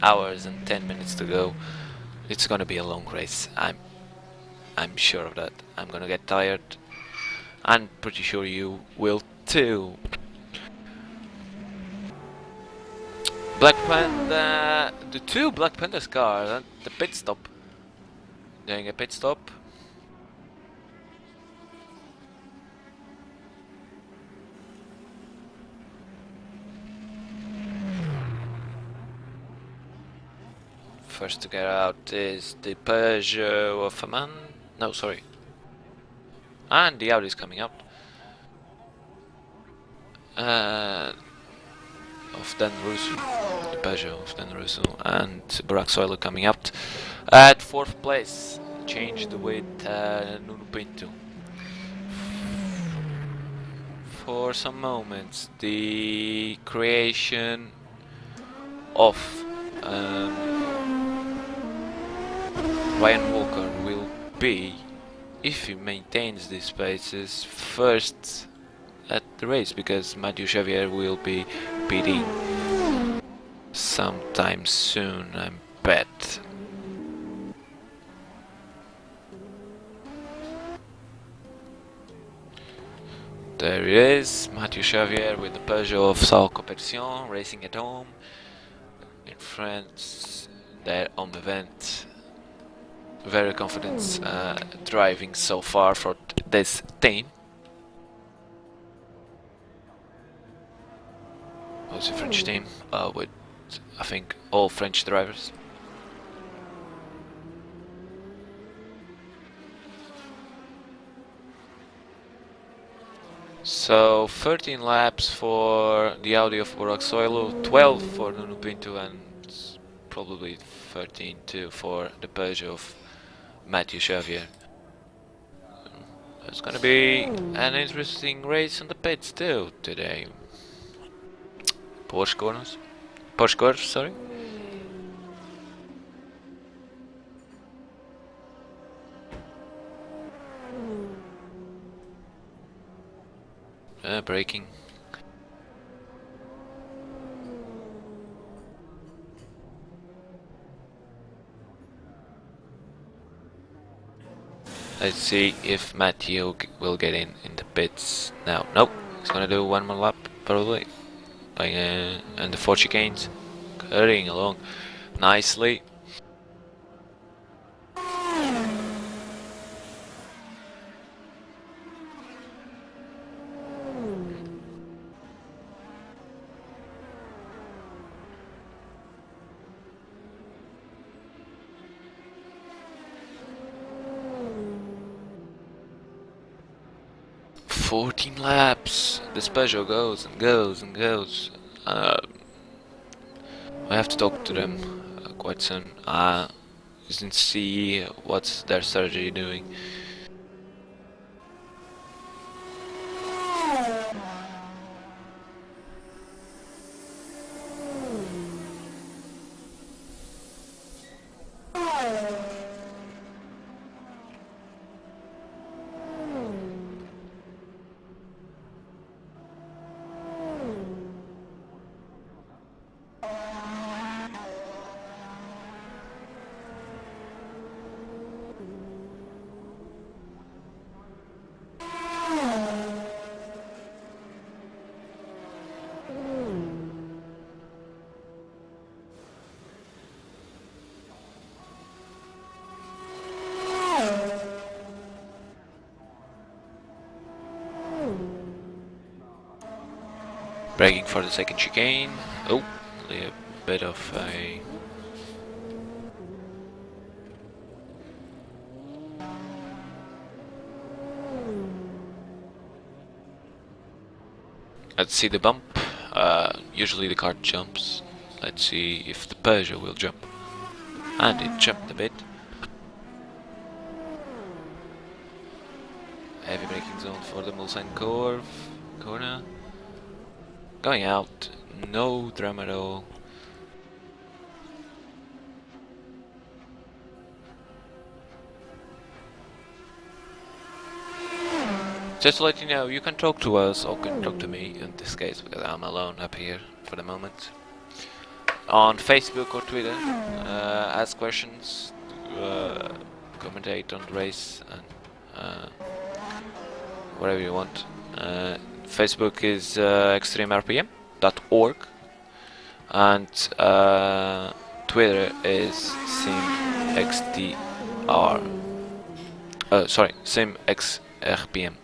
hours and 10 minutes to go. It's gonna be a long race. I'm sure of that. I'm gonna get tired. I'm pretty sure you will too. Black Panda, the two Black Panthers cars at the pit stop. Doing a pit stop. First to get out is the Peugeot of a man. No, sorry. And the Audi is coming out. Of Dan Russo, the Peugeot of Dan Russo, and Burak Soilu coming out. At 4th place, changed with Nuno Pinto. For some moments, the creation of Ryan Walker will be, if he maintains these paces, first at the race, because Mathieu Xavier will be pitting sometime soon, I bet. There he is, Mathieu Xavier with the Peugeot of Salle Competition, racing at home in France, their home event. Very confident driving so far for this team. Was a French team with, I think, all French drivers. So 13 laps for the Audi of Burak Soilu, 12 for Nuno Pinto, and probably 13 too for the Peugeot of Mathieu Xavier. It's gonna be an interesting race on the pits too today. Porsche curves, sorry. Braking. Let's see if Mathieu will get in the pits now. Nope, he's gonna do one more lap probably. And the 4 chicanes, cutting along nicely. "14 laps. This Peugeot goes and goes and goes. I have to talk to them quite soon. And see what's their strategy doing. Braking for the second chicane. Oh, a bit of a... Let's see the bump. Usually the car jumps. Let's see if the Peugeot will jump. And it jumped a bit. Heavy braking zone for the Mulsanne corner. Going out, no drama at all. Just to let you know, you can talk to us or can talk to me in this case because I'm alone up here for the moment. On Facebook or Twitter, ask questions, commentate on the race, and whatever you want. Facebook is extremerpm.org, and Twitter is simxdr. Sorry, simxrpm.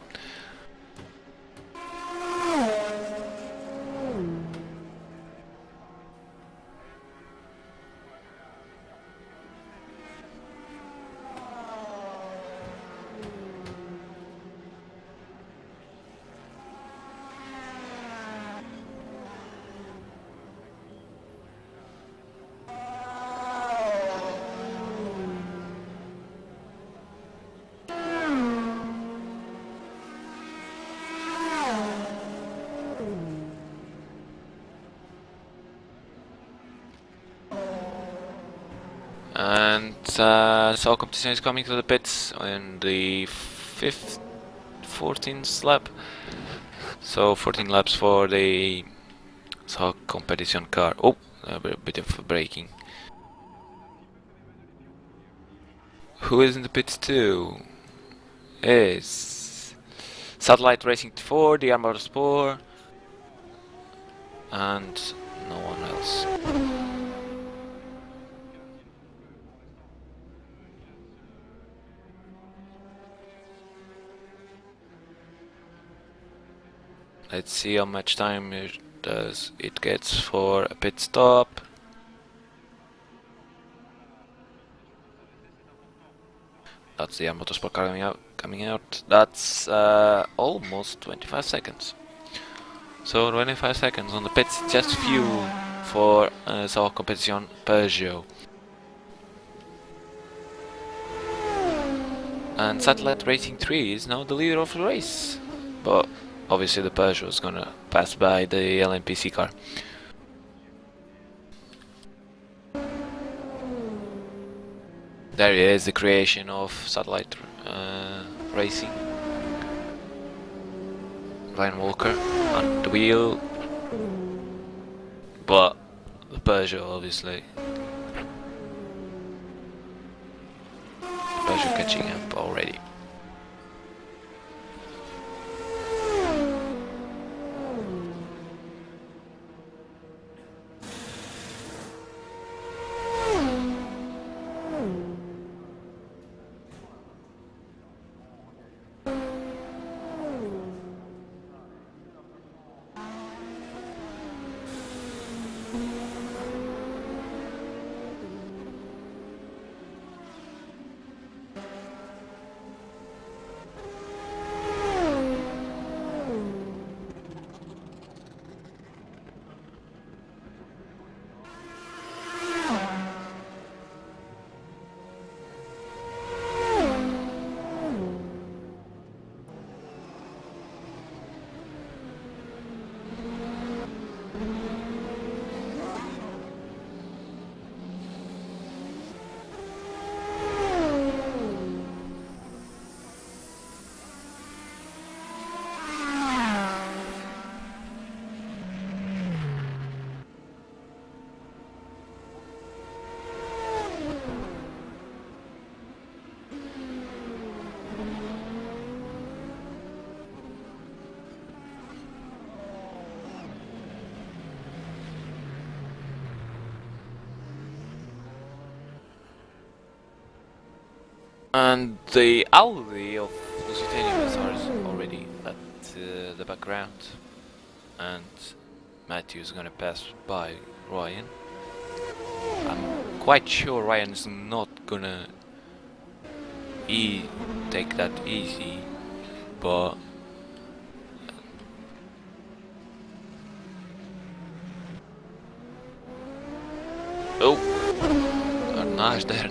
And so competition is coming to the pits in the 14th lap. So 14 laps for the competition car. Oh, a bit of braking. Who is in the pits too? Is Satellite Racing 4, the Armored Spore, and no one else. Let's see how much time it gets for a pit stop. That's the motorsport car coming out. That's almost 25 seconds. So 25 seconds on the pits, just fuel for competition Peugeot. And Satellite Racing 3 is now the leader of the race, but obviously the Peugeot is gonna pass by the LMPC car. There is the creation of Satellite Racing. Ryan Walker on the wheel, but the Peugeot obviously. Peugeot catching up already. And the Audi of Lusitania is already at the background, and Matthew is gonna pass by Ryan. I'm quite sure Ryan is not gonna take that easy, but oh, nice there.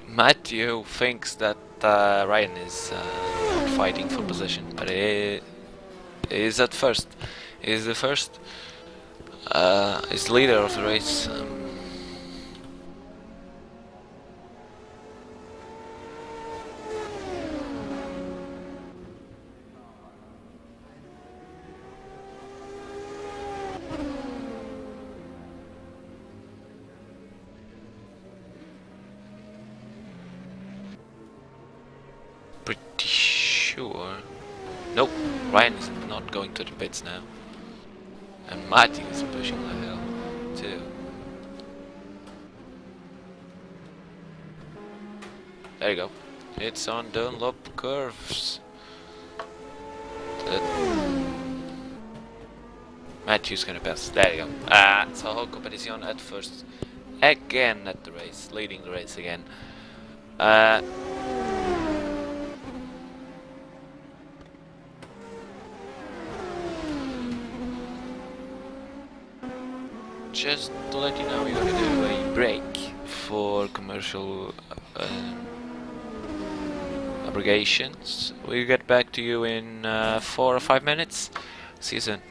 Matthew thinks that Ryan is fighting for position, but he is at first. He is the first. He's leader of the race. Ryan is not going to the pits now. And Matthew is pushing the hell too. There you go. It's on Dunlop curves. Matthew's gonna pass. There you go. So whole competition at first. Again at the race. Leading the race again. Just to let you know, we're gonna do a break for commercial obligations. We'll get back to you in 4 or 5 minutes. See you soon.